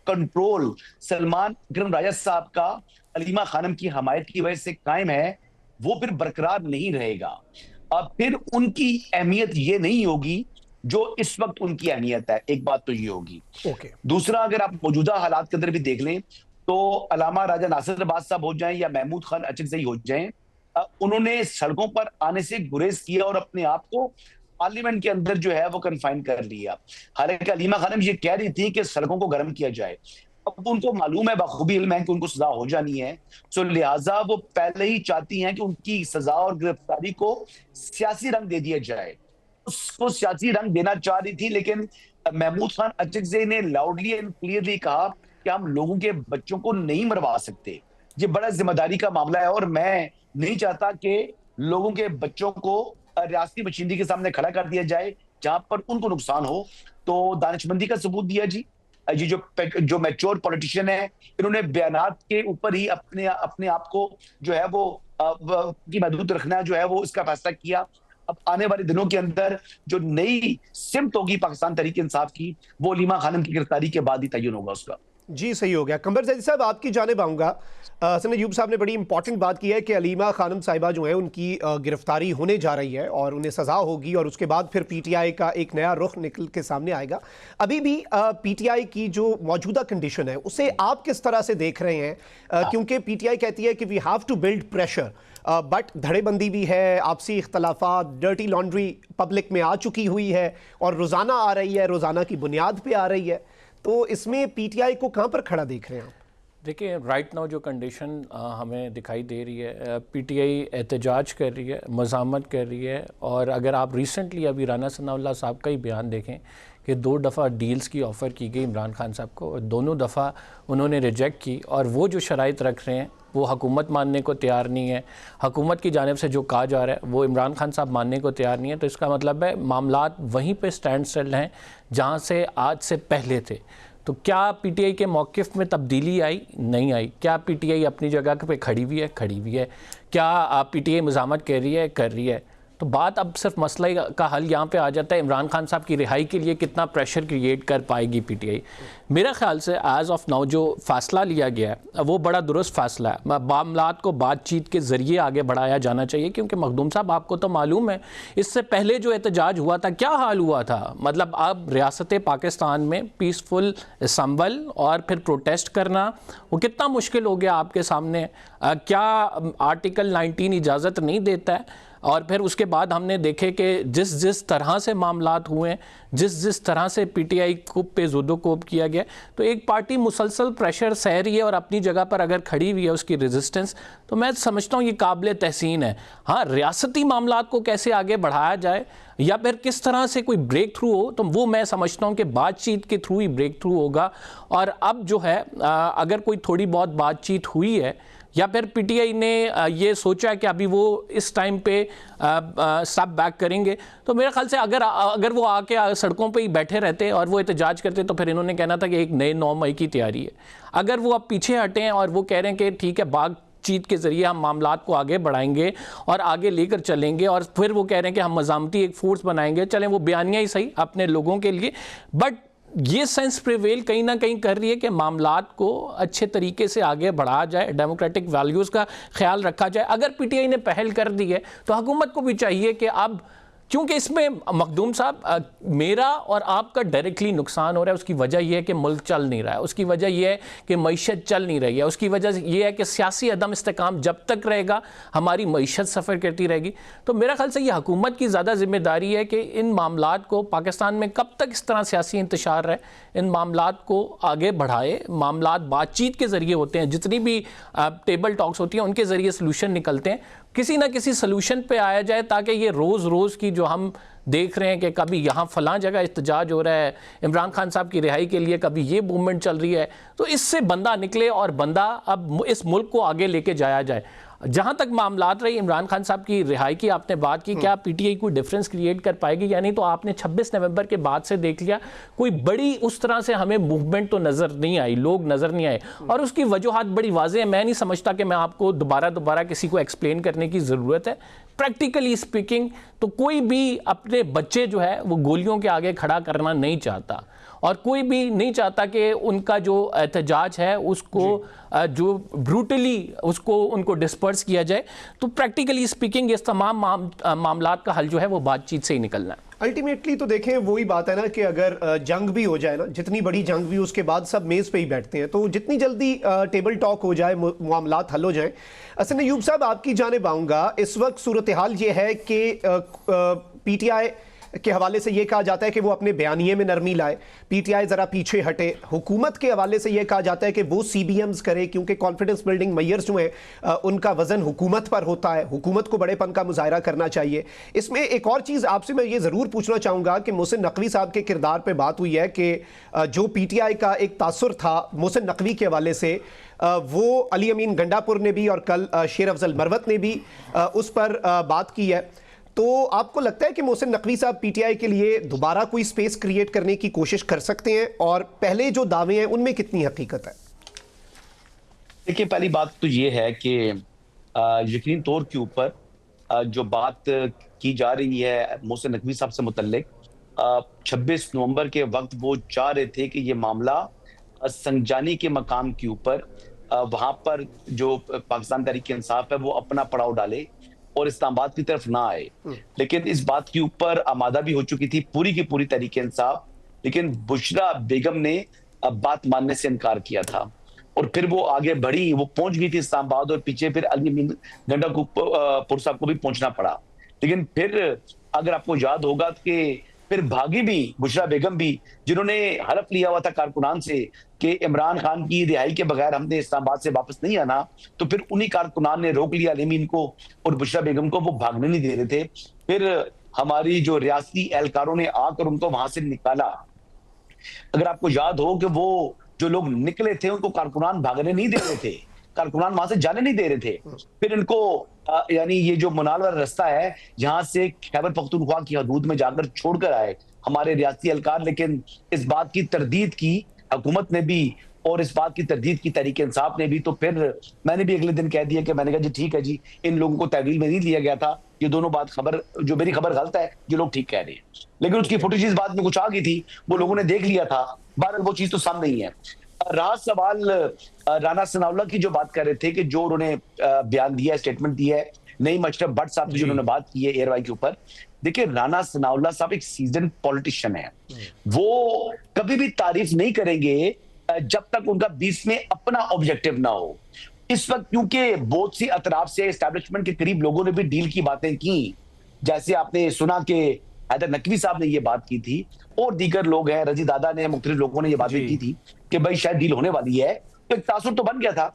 कंट्रोल सलमान अकरम राजा साहब का अलीमा खानम की हमायत की वजह से कायम है वो फिर बरकरार नहीं रहेगा। अब फिर उनकी अहमियत ये नहीं होगी जो इस वक्त उनकी अहमियत है। एक बात तो ये होगी। दूसरा, अगर आप मौजूदा हालात के अंदर भी देख लें तो अलामा राजा नासिर अब्बास साहब हो जाएं या महमूद खान अचकज़ई हो जाएं, उन्होंने सड़कों पर आने से गुरेज किया और अपने आप को पार्लियामेंट के अंदर जो है वो कन्फाइन कर लिया। हालांकि अलीमा खानम ये कह रही थी कि सड़कों को गर्म किया जाए। अब उनको मालूम है, बखूबी इल्म है कि उनको सजा हो जानी है, तो लिहाजा वो पहले ही चाहती हैं कि उनकी सजा और गिरफ्तारी को सियासी रंग दे दिया जाए। उसको सियासी रंग देना चाह रही थी, लेकिन महमूद खान अचकज़ई ने लाउडली एंड क्लियरली कहा कि हम लोगों के बच्चों को नहीं मरवा सकते। ये बड़ा जिम्मेदारी का मामला है और मैं नहीं चाहता कि लोगों के बच्चों को रियासती बशिंदगी के सामने खड़ा कर दिया जाए जहां पर उनको नुकसान हो। तो दानिशमंदी का सबूत दिया जी। ये जो मैच्योर पॉलिटिशियन है, इन्होंने बयानात के ऊपर ही अपने आप को जो है वो की महदूद रखना जो है वो इसका फैसला किया। अब आने वाले दिनों के अंदर जो नई सिमत होगी पाकिस्तान तहरीक इंसाफ की, वो अलीमा खानम की गिरफ्तारी के बाद ही तय्युन होगा उसका। जी, सही हो गया। कंबर जैदी साहब, आपकी जानिब आऊँगा। हसन अय्यूब साहब ने बड़ी इंपॉर्टेंट बात की है कि अलीमा खानम साहिबा जो है उनकी गिरफ्तारी होने जा रही है और उन्हें सज़ा होगी और उसके बाद फिर पीटीआई का एक नया रुख निकल के सामने आएगा। अभी भी पीटीआई की जो मौजूदा कंडीशन है उसे आप किस तरह से देख रहे हैं? क्योंकि पीटीआई कहती है कि we have to build pressure, but धड़ेबंदी भी है, आपसी इख्तलाफात, डर्टी लॉन्ड्री पब्लिक में आ चुकी हुई है और रोज़ाना आ रही है, रोज़ाना की बुनियाद पर आ रही है। तो इसमें पीटीआई को कहाँ पर खड़ा देख रहे हैं आप? देखिए, राइट नाउ जो कंडीशन हमें दिखाई दे रही है, पीटीआई एहतजाज कर रही है, मज़ामत कर रही है। और अगर आप रिसेंटली अभी राना सनाउल्लाह साहब का ही बयान देखें कि 2 दफ़ा डील्स की ऑफ़र की गई इमरान खान साहब को और दोनों दफ़ा उन्होंने रिजेक्ट की, और वो जो शराइत रख रहे हैं वो हुकूमत मानने को तैयार नहीं है। हुकूमत की जानिब से जो कहा जा रहा है वो इमरान खान साहब मानने को तैयार नहीं है। तो इसका मतलब है मामलात वहीं पे स्टैंड स्टिल हैं जहाँ से आज से पहले थे। तो क्या पीटीआई के मौक़िफ़ में तब्दीली आई? नहीं आई। क्या पीटीआई अपनी जगह पे खड़ी हुई है? खड़ी हुई है। क्या पीटीआई मज़ामत कर रही है? कर रही है। तो बात अब सिर्फ मसला का हल यहाँ पे आ जाता है, इमरान खान साहब की रिहाई के लिए कितना प्रेशर क्रिएट कर पाएगी पीटीआई। मेरा ख्याल से एज ऑफ नाउ जो फ़ैसला लिया गया है वो बड़ा दुरुस्त फ़ैसला है। मामलात को बातचीत के ज़रिए आगे बढ़ाया जाना चाहिए, क्योंकि मखदूम साहब आपको तो मालूम है इससे पहले जो एहतजाज हुआ था क्या हाल हुआ था। मतलब अब रियासत पाकिस्तान में पीसफुल असम्बल और फिर प्रोटेस्ट करना वो कितना मुश्किल हो गया आपके सामने। क्या आर्टिकल 19 इजाज़त नहीं देता है? और फिर उसके बाद हमने देखे कि जिस तरह से मामलात हुए, जिस तरह से पीटीआई को पे ज़ुदोकोब किया गया, तो एक पार्टी मुसलसल प्रेशर सह रही है और अपनी जगह पर अगर खड़ी हुई है उसकी रेजिस्टेंस, तो मैं समझता हूँ ये काबिल तहसीन है। हाँ, रियासती मामलात को कैसे आगे बढ़ाया जाए या फिर किस तरह से कोई ब्रेक थ्रू हो, तो वो मैं समझता हूँ कि बातचीत के थ्रू ही ब्रेक थ्रू होगा। और अब जो है अगर कोई थोड़ी बहुत बातचीत हुई है या फिर पीटीआई ने ये सोचा कि अभी वो इस टाइम पे स्टेप बैक करेंगे, तो मेरे ख्याल से अगर वो आके सड़कों पे ही बैठे रहते और वो एहतजाज करते तो फिर इन्होंने कहना था कि एक नए 9 मई की तैयारी है। अगर वो अब पीछे हटे हैं और वो कह रहे हैं कि ठीक है बातचीत के ज़रिए हम मामलात को आगे बढ़ाएंगे और आगे लेकर चलेंगे, और फिर वो कह रहे हैं कि हम मज़ामती एक फोर्स बनाएंगे, चलें वो बयानिया ही सही अपने लोगों के लिए, बट ये सेंस प्रिवेल कहीं ना कहीं कर रही है कि मामलात को अच्छे तरीके से आगे बढ़ाया जाए, डेमोक्रेटिक वैल्यूज़ का ख्याल रखा जाए। अगर पीटीआई ने पहल कर दी है तो हुकूमत को भी चाहिए कि अब, क्योंकि इसमें मखदूम साहब मेरा और आपका डायरेक्टली नुकसान हो रहा है। उसकी वजह यह है कि मुल्क चल नहीं रहा है, उसकी वजह यह है कि मईशत चल नहीं रही है, उसकी वजह यह है कि सियासी अदम इस्तेकाम जब तक रहेगा हमारी मईशत सफ़र करती रहेगी। तो मेरा ख्याल से ये हुकूमत की ज़्यादा जिम्मेदारी है कि इन मामलात को पाकिस्तान में कब तक इस तरह सियासी इंतशार रहे, इन मामलात को आगे बढ़ाए। मामलात बातचीत के ज़रिए होते हैं, जितनी भी टेबल टॉक्स होती हैं उनके ज़रिए सलूशन निकलते हैं, किसी ना किसी सलूशन पे आया जाए, ताकि ये रोज़ की जो हम देख रहे हैं कि कभी यहाँ फ़लाँ जगह एहतजाज हो रहा है इमरान खान साहब की रिहाई के लिए, कभी ये मूवमेंट चल रही है, तो इससे बंदा निकले और बंदा अब इस मुल्क को आगे लेके जाया जाए। जहाँ तक मामलात रही इमरान खान साहब की रिहाई की आपने बात की, क्या पीटीआई कोई डिफरेंस क्रिएट कर पाएगी या नहीं, तो आपने 26 नवंबर के बाद से देख लिया कोई बड़ी उस तरह से हमें मूवमेंट तो नज़र नहीं आई, लोग नज़र नहीं आए, और उसकी वजूहात बड़ी वाज़ेह है। मैं नहीं समझता कि मैं आपको दोबारा किसी को एक्सप्लेन करने की ज़रूरत है। प्रैक्टिकली स्पीकिंग तो कोई भी अपने बच्चे जो है वो गोलियों के आगे खड़ा करना नहीं चाहता, और कोई भी नहीं चाहता कि उनका जो एहतजाज है उसको जो ब्रूटली उनको डिस्पर्स किया जाए। तो प्रैक्टिकली स्पीकिंग इस तमाम मामलात का हल जो है वो बातचीत से ही निकलना है। अल्टीमेटली तो देखें वही बात है ना कि अगर जंग भी हो जाए ना, जितनी बड़ी जंग भी, उसके बाद सब मेज़ पे ही बैठते हैं, तो जितनी जल्दी टेबल टॉक हो जाए, मामलात हल हो जाए। असन अयूब साहब आपकी जानिब आऊँगा। इस वक्त सूरत हाल ये है कि पीटीआई के हवाले से ये कहा जाता है कि वो अपने बयानिए में नरमी लाए, पीटीआई ज़रा पीछे हटे। हुकूमत के हवाले से ये कहा जाता है कि वो सीबीएम्स करे, क्योंकि कॉन्फिडेंस बिल्डिंग मेयर्स जो हैं उनका वज़न हुकूमत पर होता है, हुकूमत को बड़ेपन का मुजाहरा करना चाहिए। इसमें एक और चीज़ आपसे मैं ये ज़रूर पूछना चाहूँगा कि मोहसिन नकवी साहब के किरदार पर बात हुई है कि जो पीटीआई का एक तासुर था मोहसिन नकवी के हवाले से, वो अली अमीन गंडापुर ने भी और कल शेर अफजल मरवत ने भी उस पर बात की है। तो आपको लगता है कि मोहसिन नकवी साहब पीटीआई के लिए दोबारा कोई स्पेस क्रिएट करने की कोशिश कर सकते हैं, और पहले जो दावे हैं उनमें कितनी हकीकत है? देखिए, पहली बात तो ये है कि यकीन तौर के ऊपर जो बात की जा रही है मोहसिन नकवी साहब से मुतल्लिक, 26 नवंबर के वक्त वो चाह रहे थे कि ये मामला संजानी के मकाम के ऊपर वहां पर जो पाकिस्तान तहरीक-ए-इंसाफ है वो अपना पड़ाव डाले और इस्लामाबाद की तरफ ना आए। लेकिन इस बात के ऊपर आमादा भी हो चुकी थी पूरी की पूरी तहरीक-ए-इंसाफ, लेकिन बुशरा बेगम ने बात मानने से इनकार किया था और फिर वो आगे बढ़ी, वो पहुंच गई थी इस्लामाबाद और पीछे फिर अली अमीन गंडापुर साहब को भी पहुंचना पड़ा। लेकिन फिर अगर आपको याद होगा कि फिर भागी भी बुशरा बेगम भी, जिन्होंने हलफ लिया हुआ था कारकुनान से कि इमरान खान की रिहाई के बगैर हमने इस्लामाबाद से वापस नहीं आना, तो फिर उन्हीं कारकुनान ने रोक लिया अली अमीन को और बुशरा बेगम को, वो भागने नहीं दे रहे थे। फिर हमारी जो रियासती एहलकारों ने आकर उनको वहां से निकाला अगर आपको याद हो कि वो जो लोग निकले थे उनको कारकुनान भागने नहीं दे रहे थे, कारकुनान वहां से जाने नहीं दे रहे थे। फिर इनको यानी ये जो मनाल वाला रास्ता है जहां से खैबर पख्तूनख्वा की हदूद में जाकर छोड़कर आए हमारे रियासती एहलकार, लेकिन इस बात की तरदीद की हुकूमत ने भी और इस बात की तरदीद की तहरीक इंसाफ ने भी, तो फिर मैंने भी अगले दिन कह दिया कि मैंने कहा जी ठीक है जी, इन लोगों को तहवील में नहीं लिया गया था, ये दोनों बात खबर जो मेरी खबर गलत है, ये लोग ठीक कह रहे हैं। लेकिन उसकी फुटेज बाद में कुछ आ गई थी, वो लोगों ने देख लिया था, बहरहाल वो चीज तो सामने ही है। रहा सवाल राना सनाउल्लाह की जो बात कर रहे थे कि जो उन्होंने बयान दिया, स्टेटमेंट दिया है, नईम अशरफ भट्ट साहब की जो उन्होंने बात की है एयरवाई के ऊपर, देखिए राना सनाउल्लाह साहब एक सीजन पॉलिटिशियन है, वो कभी भी तारीफ नहीं करेंगे जब तक उनका बीच में अपना ऑब्जेक्टिव ना हो। इस वक्त क्योंकि बहुत सी अतराफ से एस्टैब्लिशमेंट के करीब लोगों ने भी डील की बातें की, जैसे आपने सुना कि हैदर नकवी साहब ने ये बात की थी और दीगर लोग हैं, रजी दादा ने, मुख्तलिफ लोगों ने ये बातें की थी कि भाई शायद डील होने वाली है, तो एक तासुर तो बन गया था।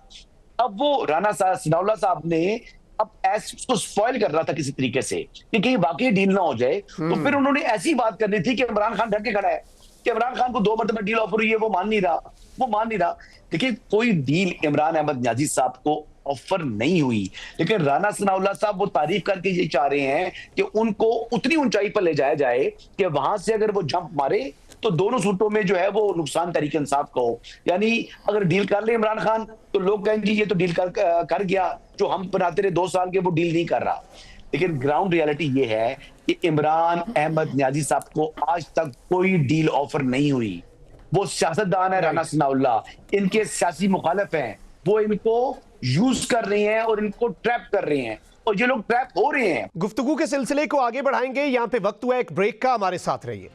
अब वो राना सनाउल्लाह साहब ने अब उसको स्पॉइल कर रहा था किसी तरीके से कि कहीं वाकई डील ना हो जाए, तो फिर उन्होंने ऐसी बात करनी थी कि इमरान खान डर के खड़ा है कि इमरान खान को 2 मरतबा डील ऑफर हुई है, वो मान नहीं रहा। देखिए कोई डील इमरान अहमद नियाजी साहब को ऑफर नहीं हुई, लेकिन राना सनाउल्लाह साहब वो तारीफ करके ये चाह रहे हैं कि उनको उतनी ऊंचाई पर ले जाया जाए कि वहां से अगर वो जंप मारे तो दोनों सूटों में जो है वो नुकसान तहरीक इंसाफ का हो। यानी अगर डील कर ले इमरान खान तो लोग कहेंगे ये तो डील कर गया, जो हम बनाते रहे 2 साल के वो डील नहीं कर रहा। लेकिन ग्राउंड रियलिटी ये है कि इमरान अहमद नियाजी साहब को आज तक कोई डील ऑफर नहीं हुई। वो सियासतदान है राना सनाउल्लाह, इनके सियासी मुखालिफ हैं, वो इनको यूज कर रहे हैं और इनको ट्रैप कर रहे हैं और ये लोग ट्रैप हो रहे हैं। गुफ्तगू के सिलसिले को आगे बढ़ाएंगे, यहां पे वक्त हुआ एक ब्रेक का, हमारे साथ रहिए।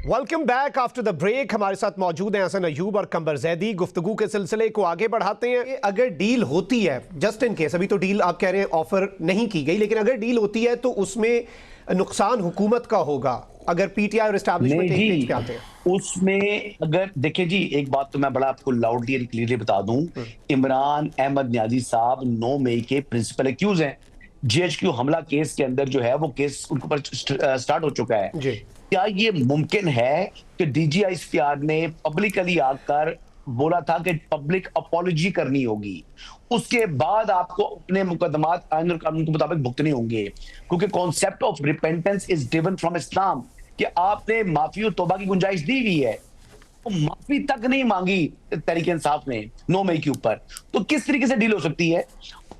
Welcome back after the break. हमारे साथ मौजूद हैं हसन अयूब और कंबर जैदी। गुफ्तगू के सिलसिले को आगे बढ़ाते हैं। अगर डील होती है, जस्ट इन केस, अभी तो डील आप कह रहे हैं ऑफर नहीं की गई, लेकिन अगर डील होती है तो उसमें नुकसान हुकूमत का होगा अगर पीटीआई और एस्टैब्लिशमेंट एक पेज पे आते हैं। उसमें अगर देखिए जी, एक बात तो मैं बड़ा आपको लाउडली और क्लियरली बता दूं, इमरान अहमद नियाजी साहब 9 मई के प्रिंसिपल एक्यूज हैं। जीएचक्यू हमला केस के अंदर जो है वो केस उनके ऊपर स्टार्ट हो चुका है जी। क्या ये मुमकिन है कि डीजीआईसीआर ने पब्लिकली आकर बोला था कि पब्लिक अपॉलॉजी करनी होगी, उसके बाद आपको अपने मुकदमात आईन और कानून के मुताबिक भुगतने होंगे, क्योंकि concept of repentance is driven from Islam, कि आपने माफी और तौबा की गुंजाइश दी हुई है, तो माफी तक नहीं मांगी तहरीक इंसाफ ने 9 मई के ऊपर, तो किस तरीके से डील हो सकती है?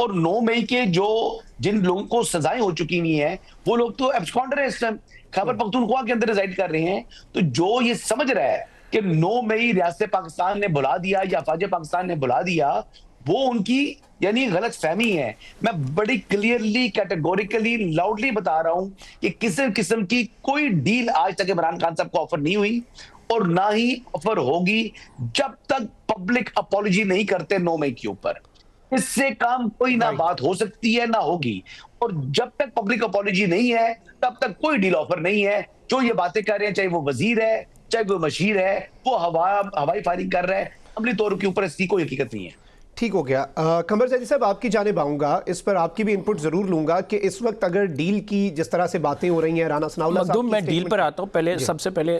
और 9 मई के जिन लोगों को सजाएं हो चुकी हुई हैं वो लोग तो एब्सकॉन्डर है, इस टाइम खैबर पख्तूनख्वा के अंदर रिजाइड कर रहे हैं। तो जो ये समझ रहा है कि 9 मई रियासत पाकिस्तान ने बुला दिया या फौज पाकिस्तान ने बुला दिया, वो उनकी यानी गलत फहमी है। मैं बड़ी क्लियरली, कैटेगोरिकली, लाउडली बता रहा हूं कि किसी किस्म की कोई डील आज तक इमरान खान साहब को ऑफर नहीं हुई और ना ही ऑफर होगी जब तक पब्लिक अपॉलॉजी नहीं करते 9 मई के ऊपर। इससे काम कोई ना बात हो सकती है ना होगी, और जब तक पब्लिक अपॉलॉजी नहीं है तब तक कोई डील ऑफर नहीं है। जो ये बातें कर रहे हैं, चाहे वो वजीर है चाहे कोई मशीर है, वो हवाई फायरिंग कर रहा है, अमली तौर के ऊपर इसकी कोई हकीकत नहीं है। ठीक हो गया। कंवर जैदी साहब, आपकी जानिब आऊंगा, इस पर आपकी भी इनपुट जरूर लूंगा कि इस वक्त अगर डील की जिस तरह से बातें हो रही हैं, राना सनाउल्लाह साहब, मैं डील पर आता हूं। पहले सबसे पहले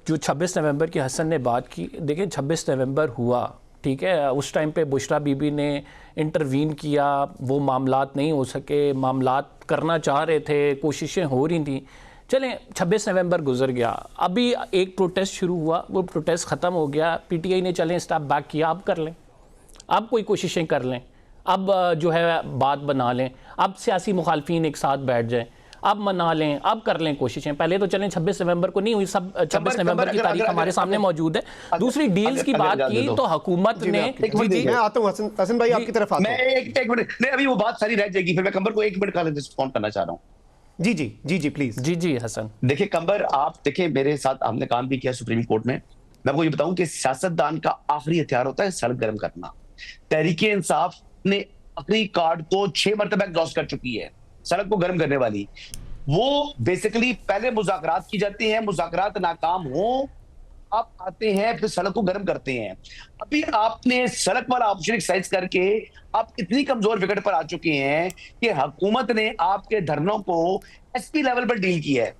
जो 26 नवंबर की हसन ने बात की, देखिए 26 नवंबर हुआ, ठीक है, उस टाइम पे बुशरा बीबी ने इंटरवीन किया, वो मामलात नहीं हो सके, मामलात करना चाह रहे थे, कोशिशें हो रही थी, चलें 26 नवंबर गुजर गया, अभी एक प्रोटेस्ट शुरू हुआ, वो प्रोटेस्ट ख़त्म हो गया, पीटीआई ने चलें स्टेप बैक किया, अब कर लें, अब कोई कोशिशें कर लें, अब जो है बात बना लें, अब सियासी मुखालफीन एक साथ बैठ जाएं, अब मना लें, अब कर लें कोशिशें। पहले तो चलें 26 नवंबर को नहीं हुई, सब 26 नवंबर की तारीख हमारे सामने मौजूद है। दूसरी डील्स की बात की तो हुकूमत ने, मैं आता हूं हसन भाई आपकी तरफ आता हूं। मैं एक मिनट नहीं, अभी वो बात सारी रह जाएगी, फिर मैं कंबर को 1 मिनट का रिस्पॉन्ड करना चाह रहा हूं। जी प्लीज। जी हसन, देखिए कंबर, आप देखिए मेरे साथ हमने काम भी किया सुप्रीम कोर्ट में। मैं आपको ये बताऊं कि सियासतदान का आखिरी हथियार होता है सड़क गर्म करना। तहरीके इंसाफ ने अपनी कार्ड को 6 मरतबा एग्जॉस्ट कर चुकी है, सड़क को गर्म करने वाली। वो बेसिकली पहले मुज़ाकरात की जाती हैं, मुज़ाकरात नाकाम हो, आप आते हैं फिर सड़क को गर्म करते हैं। अभी आपने सड़क वाला ऑप्शन एक्सरसाइज करके आप इतनी कमजोर विकेट पर आ चुके हैं कि हुकूमत ने आपके धरनों को एसपी लेवल पर डील किया है।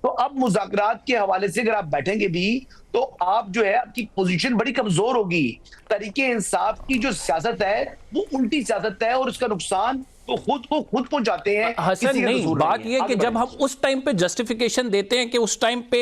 तो अब मुज़ाकरात के हवाले से अगर आप बैठेंगे भी तो आप जो है आपकी पोजीशन बड़ी कमजोर होगी। तरीके इंसाफ की जो सियासत है वो उल्टी सियासत है और उसका नुकसान तो खुद को खुद पहुंचाते हैं। हसन नहीं, बात यह कि जब हम उस टाइम पे जस्टिफिकेशन देते हैं कि उस टाइम पे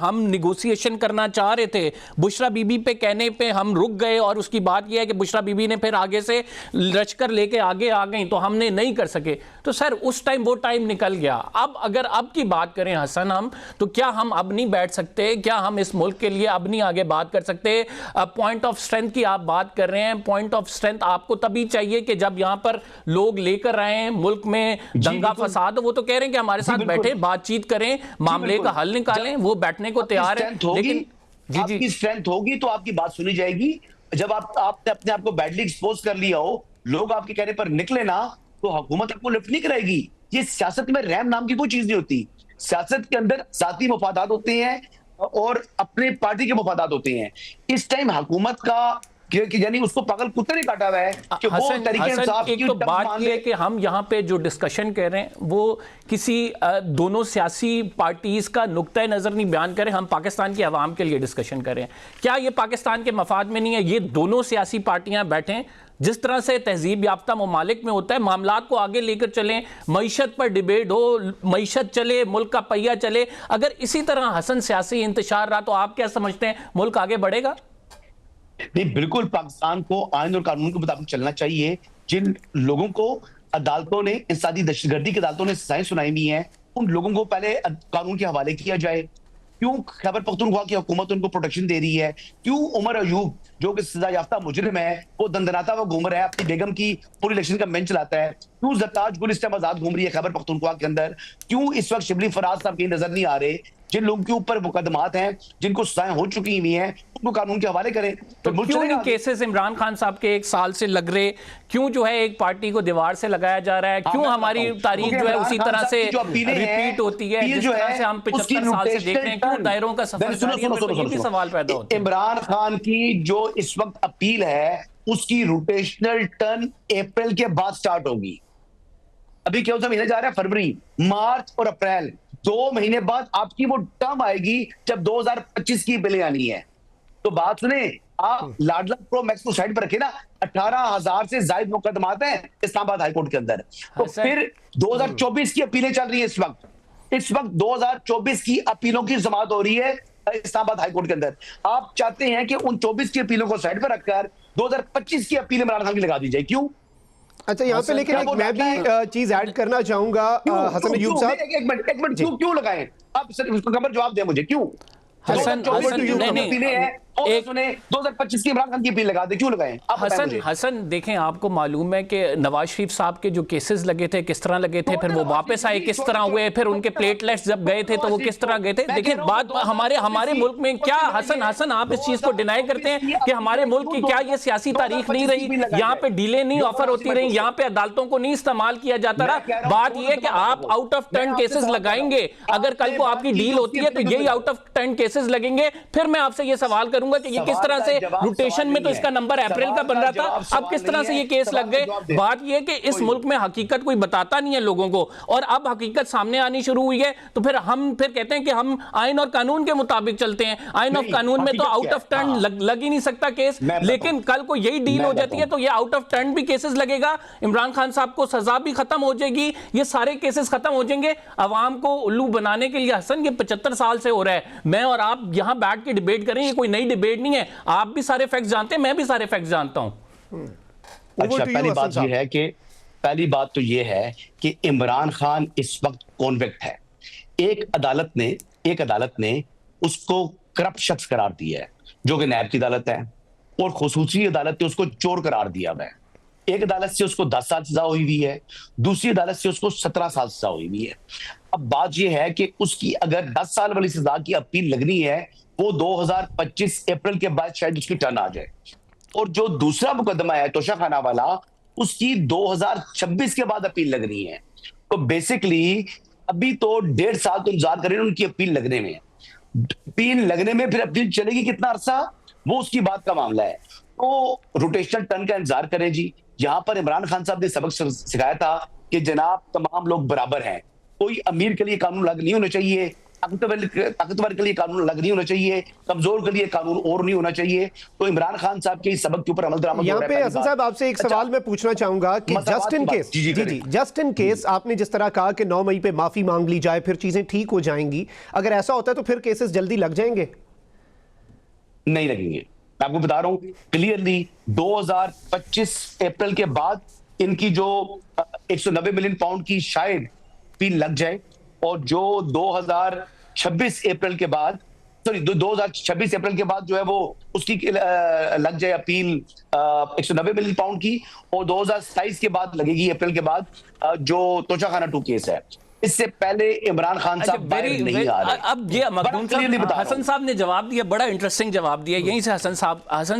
हम निगोशिएशन करना चाह रहे थे, बुशरा बीबी पे कहने पे हम रुक गए और उसकी बात यह है कि बुशरा बीबी ने फिर आगे से रचकर लेके आगे आ गई तो हमने नहीं कर सके। तो सर उस टाइम वो टाइम निकल गया। अब अगर अब की बात करें हसन हम, तो क्या हम अब नहीं बैठ सकते? क्या हम इस मुल्क के लिए अब नहीं आगे बात कर सकते? पॉइंट ऑफ स्ट्रेंथ की आप बात कर रहे हैं, पॉइंट ऑफ स्ट्रेंथ आपको तभी चाहिए कि जब यहां पर लोग लेकर आए हैं मुल्क में दंगा फसाद, वो तो कह रहे हैं कि हमारे साथ बैठे बातचीत करें, मामले का हल निकालें, वो बैठने को तैयार है। लेकिन आपकी स्ट्रेंथ होगी तो आपकी बात सुनी जाएगी। जब आपने अपने आप को बैडली एक्सपोज कर लिया हो, लोग आपके कहने पर निकले ना, तो हुकूमत आपको लिफ्ट नहीं कराएगी। ये सियासत में रहम नाम की कोई चीज नहीं होती। सियासत के अंदर जाती मफादात होते हैं और अपने पार्टी के मफादात होते हैं। इस टाइम हुकूमत का यानी उसको पागल कुत्ते ने काटा हुआ है कि वो तरीके इंसाफ की। एक तो बात ये है कि हम यहाँ पे जो डिस्कशन कर रहे हैं वो किसी दोनों सियासी पार्टीज का नुक्ता नजर नहीं बयान करें, हम पाकिस्तान की आवाम के लिए डिस्कशन करें। क्या ये पाकिस्तान के मफाद में नहीं है ये दोनों सियासी पार्टियां बैठें? जिस तरह से तहजीब याफ्ता ममालिक में होता है, मामलात को आगे लेकर चलें, मईशत पर डिबेट हो, मईशत चले, मुल्क का पहिया चले। अगर इसी तरह हसन सियासी इंतशार रहा तो आप क्या समझते हैं मुल्क आगे बढ़ेगा? नहीं, बिल्कुल पाकिस्तान को आइन और कानून के मुताबिक चलना चाहिए। जिन लोगों को अदालतों ने, इंसानी दहशतगर्दी की अदालतों ने सजाएं सुनाई हुई हैं, उन लोगों को पहले कानून के हवाले किया जाए। क्यों खैबर पख्तूनख्वा की हुकूमत उनको प्रोटेक्शन दे रही है? क्यों उमर अयूब जो कि सजा याफ्ता मुजरिम है वो दंदनाता हुआ घूम रहा है, अपनी बेगम की पूरी इलेक्शन का बेंच चलाता है? क्यों ज़रताज गुल इस टाइम आजाद घूम रही है खैबर पख्तूनख्वा के अंदर? क्यों इस वक्त शिबली फराज साहब कहीं नजर नहीं आ रहे? जिन लोगों के ऊपर मुकदमात हैं, जिनको सजाएं हो चुकी हुई हैं, उनको कानून के हवाले करें। तो क्यों इन केसेस इमरान खान साहब के 1 साल से लग रहे? क्यों जो है एक पार्टी को दीवार से लगाया जा रहा है? क्यों हमारी तारीख जो है उसी तरह से रिपीट होती है जिस तरह से हम 75 साल से देख रहे हैं? क्यों दायरों का सफर जारी है? ये भी सवाल पैदा होता है। इमरान खान की जो इस वक्त अपील है उसकी रोटेशनल टर्न अप्रैल के बाद स्टार्ट होगी। अभी क्यों सा महीना जा रहा है? फरवरी, मार्च और अप्रैल, 2 महीने बाद आपकी वो टर्म आएगी जब 2025 की बिलें आनी है। तो बात सुने, आप लाडला प्रो मैक्स को साइड पर रखे ना, 18,000 से ज्यादा मुकदमात हैं इस्लामाबाद हाईकोर्ट के अंदर। तो फिर 2024 की अपीलें चल रही है इस वक्त 2024 की अपीलों की समाअत हो रही है इस्लामाबाद हाईकोर्ट के अंदर। आप चाहते हैं कि उन 24 की अपीलों को साइड पर रखकर 2025 की अपील इमरान खान की लगा दी जाए। क्यों? अच्छा, यहाँ पे लेकिन मैं भी चीज ऐड करना चाहूंगा हसन अयूब साहब। एक मिनट, क्यों लगाएं आप? सर उसका खबर जवाब दें मुझे, क्यों? हसन 2025 की इमरान खान की अपील लगा दे, क्यों लगाएं? हसन देखें, आपको मालूम है कि नवाज शरीफ साहब के जो केसेस लगे थे किस तरह लगे थे, फिर वो वापस आए किस तरह हुए, फिर उनके प्लेटलेट्स जब गए थे तो वो किस तरह गए थे। देखिए बात हमारे मुल्क में क्या, हसन आप इस चीज को डिनाई करते हैं कि हमारे मुल्क की क्या ये सियासी तारीख नहीं रही? यहाँ पे डीले नहीं ऑफर होती रही, यहाँ पे अदालतों को नहीं इस्तेमाल किया जाता रहा। बात यह है कि आप आउट ऑफ टर्न केसेस लगाएंगे, अगर कल को आपकी डील होती है तो यही आउट ऑफ टर्न केसेस लगेंगे। फिर मैं आपसे ये सवाल करूंगा कि ये किस तरह से रोटेशन में तो इसका नंबर अप्रैल का बन रहा था, अब किस तरह से ये केस लग गए? बात ये है कि इस मुल्क में हकीकत कोई बताता नहीं है लोगों को, और अब हकीकत सामने आनी शुरू हुई है तो फिर हम कहते हैं कि हम आइन और कानून के मुताबिक चलते हैं। आइन और कानून में तो आउट ऑफ टर्न लग ही नहीं सकता केस, लेकिन कल को यही डील हो जाती है तो ये आउट ऑफ टर्न भी केसेस लगेगा, इमरान खान साहब को सजा भी खत्म हो जाएगी, ये सारे केसेस खत्म हो जाएंगे। अवाम को उल्लू बनाने के लिए हसन ये 75 साल से हो रहा है। मैं और आप यहां बैठ के डिबेट करें, ये कोई नई डिबेट नहीं है। आप भी सारे फैक्ट्स जानते हैं, मैं भी सारे फैक्ट्स जानता हूं। अच्छा, पहली बात तो ये है कि इमरान खान इस वक्त कॉन्विक्ट है। एक अदालत ने उसको करप्ट शख्स करार दिया है, जो कि नायब की अदालत है, और खुसूसी अदालत ने उसको चोर करार दिया है। एक अदालत से उसको 10 साल सजा हुई है, दूसरी अदालत से उसको 17 साल सजा हुई है। अब बात यह है कि उसकी अगर 10 साल वाली सजा की अपील लगनी है, वो 2025 अप्रैल के बाद शायद उसकी टर्न आ जाए। और जो दूसरा मुकदमा है तोशाखाना वाला, उसकी 2026 के बाद अपील लग रही है। तो बेसिकली अभी तो 1.5 साल तो इंतजार करें उनकी अपील लगने में। अपील लगने में फिर अपील चलेगी कितना अरसा, वो उसकी बात का मामला है। तो रोटेशनल टर्न का इंतजार करें जी। यहां पर इमरान खान साहब ने सबक सिखाया था कि जनाब तमाम लोग बराबर हैं, कोई अमीर के लिए कानून अलग नहीं होना चाहिए, ताकतवर के लिए कानून अलग नहीं होना चाहिए, कमजोर के लिए कानून और नहीं होना चाहिए। तो इमरान खान साहब के इस सबक के ऊपर अमल दरामद हो यहाँ रहा पे है। हसन साहब आपसे एक सवाल मैं पूछना चाहूंगा कि जस्ट इन केस, जी जस्ट इन केस आपने जिस तरह कहा कि 9 मई पे माफी मांग ली जाए फिर चीजें ठीक हो जाएंगी, अगर ऐसा होता है तो फिर केसेस जल्दी लग जाएंगे? नहीं लगेंगे। मैं आपको बता रहा हूं क्लियरली, 2025 अप्रैल के बाद इनकी जो 190 मिलियन पाउंड की शायद अपील लग जाए, और जो 2026 अप्रैल के बाद 2026 अप्रैल के बाद जो है वो उसकी लग जाए अपील 190 मिलियन पाउंड की, और 2027 के बाद लगेगी अप्रैल के बाद जो तोशाखाना 2 केस है। इससे पहले इमरान खान साहब बाहर नहीं आ रहे। अब ये मखदूम साहब, हसन साहब ने जवाब दिया, बड़ा इंटरेस्टिंग जवाब दिया। यहीं से हसन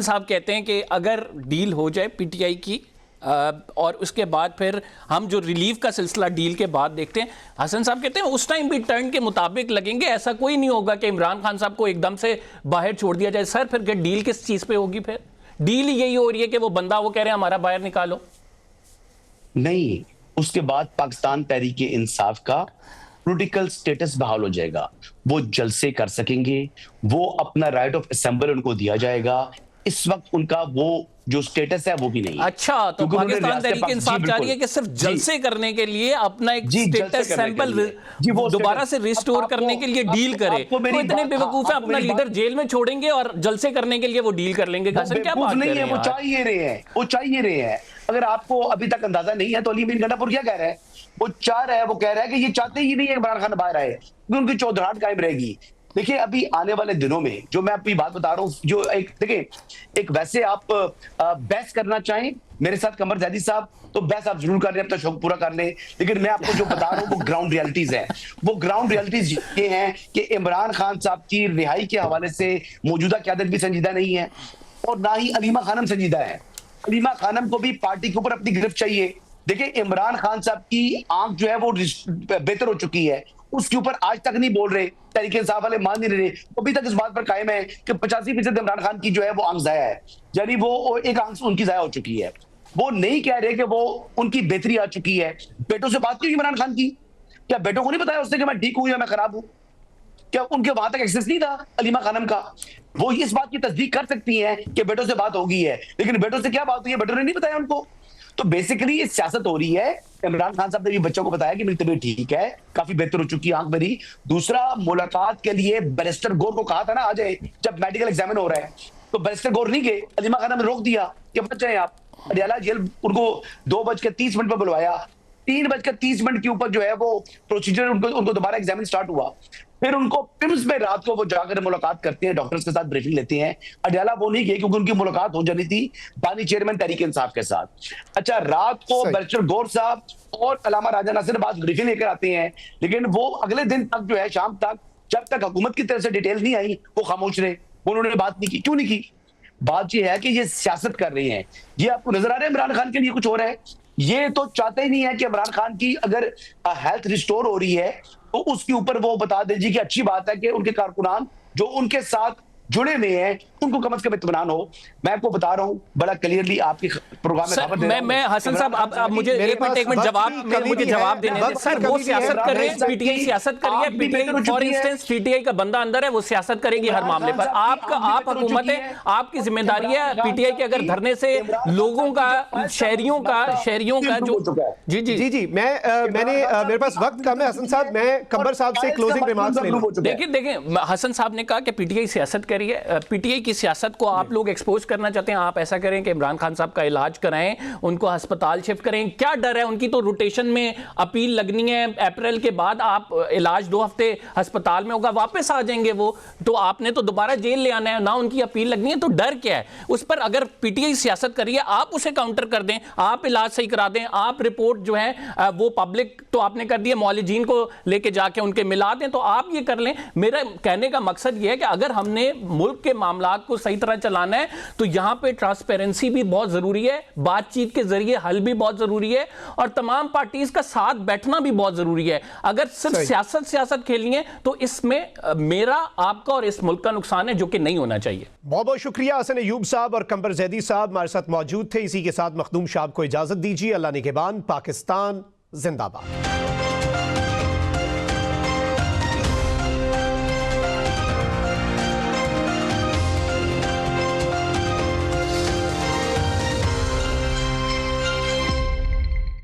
साहब कहते हैं कि अगर डील हो जाए पीटीआई की और उसके बाद फिर हम जो रिलीफ का सिलसिला डील के बाद देखते हैं, हसन साहब कहते हैं उस टाइम भी टर्न के मुताबिक लगेंगे, ऐसा कोई नहीं होगा कि इमरान खान साहब को एकदम से बाहर छोड़ दिया जाए। सर फिर डील किस चीज पे होगी? फिर डील यही हो रही है कि वो बंदा वो कह रहे हैं हमारा बाहर निकालो। नहीं, उसके बाद पाकिस्तान तहरीक इंसाफ का पॉलिटिकल स्टेटस बहाल हो जाएगा, वो जलसे कर सकेंगे, वो अपना राइट ऑफ असेंबली उनको दिया जाएगा। इस वक्त उनका वो जो स्टेटस है वो भी नहीं है। अच्छा, तो पाकिस्तान तहरीक इंसाफ चाह रही है कि सिर्फ जलसे करने के लिए अपना एक स्टेटस सैंपल दोबारा से रिस्टोर करने के लिए डील करे। तो इतने बेवकूफ है, अपना लीडर जेल में छोड़ेंगे और जलसे करने के लिए वो डील कर लेंगे। क्या बात नहीं है, वो चाहिए रहे हैं। अगर आपको अभी तक अंदाजा नहीं है तो अली मीर गंडापुर क्या कह रहा है? वो चाह रहा है, वो कह रहा है कि ये चाहते ही नहीं है इमरान खान बाहर आए, उनकी चौधराहट कायम रहेगी। देखिए अभी आने वाले दिनों में जो मैं आपकी बात बता रहा हूं, जो एक वैसे आप बहस करना चाहें मेरे साथ कमर जैदी साहब, तो बहस आप जरूर कर लें, अपना शौक पूरा कर लें, लेकिन मैं आपको जो बता रहा हूं वो ग्राउंड रियलिटीज है। वो ग्राउंड रियलिटीज ये हैं कि इमरान खान साहब की रिहाई के हवाले से मौजूदा क़यादत भी संजीदा नहीं है, और ना ही अलीमा खानम संजीदा है। अलीमा खानम को भी पार्टी के ऊपर अपनी गिरफ्त चाहिए। देखिए इमरान खान साहब की आंख जो है वो बेहतर हो चुकी है, उसके ऊपर आज तक नहीं बोल रहे, तहरीक इंसाफ वाले मान नहीं रहे, अभी तक इस बात पर कायम है कि 85% इमरान खान की जो है वो आंख जाया है, यानी वो एक आंख उनकी जाया हो चुकी है। वो नहीं कह रहे कि वो उनकी बेहतरी आ चुकी है। बेटों से बात की इमरान खान की, क्या बेटों को नहीं बताया उसने कि मैं ठीक हूं या मैं खराब हूं? क्या उनके वहां तक एक्सेस नहीं था अलीमा खानम का? वो इस बात की तस्दीक कर सकती हैं कि बेटों से बात होगी है, लेकिन बेटों से क्या बात हुई है बेटों ने नहीं बताया उनको। तो बेसिकली ये सियासत हो रही है। इमरान खान साहब ने भी बच्चों को बताया कि मेरी तबीयत ठीक है, काफी बेहतर हो चुकी है आंख मेरी। दूसरा, मुलाकात के लिए बैरिस्टर गौर को कहा था ना आ जाए, जब मेडिकल एग्जामिन हो रहा है, तो बैरिस्टर गौर नहीं गए, अलीमा खानम ने रोक दिया कि बच जाए आप। अडियाला जेल उनको 2:30 पर बुलवाया, 3:30 के ऊपर जो है वो प्रोसीजर उनको दोबारा एग्जामिन स्टार्ट हुआ। फिर उनको पिम्स में रात को वो जाकर मुलाकात करते हैं, डॉक्टर्स के साथ ब्रीफिंग लेते हैं। अडियाला वो नहीं गए क्योंकि उनकी मुलाकात हो जानी थी बानी चेयरमैन तहरीक इंसाफ के साथ। अच्छा, रात को बैरिस्टर गौर साहब और अलामा राजा नासिर बाद ब्रीफिंग लेकर आते हैं, लेकिन वो अगले दिन तक जो है शाम तक, जब तक हुकूमत की तरफ से डिटेल नहीं आई, वो खामोश रहे, उन्होंने बात नहीं की। क्यों नहीं की? बात यह है कि ये सियासत कर रहे हैं। ये आपको नजर आ रहा है इमरान खान के लिए कुछ हो रहा है? ये तो चाहते ही नहीं है कि इमरान खान की अगर हेल्थ रिस्टोर हो रही है तो उसके ऊपर वो बता दीजिए कि अच्छी बात है कि उनके कारकुनान जो उनके साथ जुड़े हुए हैं उनको कम से कम इत्मीनान हो। मैं आपको बता रहा हूं बड़ा क्लियरली आपके प्रोग्राम में खबर दे रहा हूं। मैं हसन साहब अब मुझे एक मिनट जवाब देने दें। सर वो सियासत कर रहे हैं, पीटीआई सियासत कर रही है, पीटीआई फॉर इंस्टेंस पीटीआई का बंदा अंदर है, वो सियासत करेगी हर मामले पर। आप हुकूमत है, आपकी जिम्मेदारी है पीटीआई के अगर धरने से लोगों का, शहरियों का जो जी मैंने मेरे पास वक्त कम है हसन साहब, मैं कमर साहब से क्लोजिंग रिमार्क्स ले लूं। देखिए हसन साहब ने कहा कि पीटीआई सियासत करी है, पीटीआई की सियासत को आप लोग एक्सपोज करना चाहते हैं। आप ऐसा करें कि इमरान खान साहब का इलाज कराएं, उनको अस्पताल शिफ्ट करें। क्या डर है? उनकी तो रोटेशन में अपील लगनी है, अप्रैल के बाद आप इलाज 2 हफ्ते अस्पताल में होगा, वापस आ जाएंगे वो, तो आपने तो दोबारा जेल ले आना है ना, उनकी अपील लगनी है, तो डर क्या है? उस पर अगर पीटीआई सियासत करिए, आप उसे काउंटर कर दें, आप इलाज सही करा दें, आप रिपोर्ट जो है वो पब्लिक तो आपने कर दी है, मौलिजीन को लेके जाके उनके मिला दें, तो आप ये कर लें। मेरा कहने का मकसद ये है कि अगर हमने मुल्क के मामलात को सही तरह चलाना है तो यहां पे ट्रांसपेरेंसी भी बहुत जरूरी है, बातचीत के जरिए हल भी बहुत जरूरी है और तमाम पार्टीज का साथ बैठना भी बहुत जरूरी है। अगर सिर्फ सियासत खेलनी है तो इसमें मेरा, आपका और इस मुल्क का नुकसान है, जो कि नहीं होना चाहिए। बहुत बहुत शुक्रिया हसन अयूब साहब और कंबर जैदी साहब हमारे साथ मौजूद थे। इसी के साथ मखदूम साहब को इजाजत दीजिए। अल्लाह निगहबान। पाकिस्तान जिंदाबाद।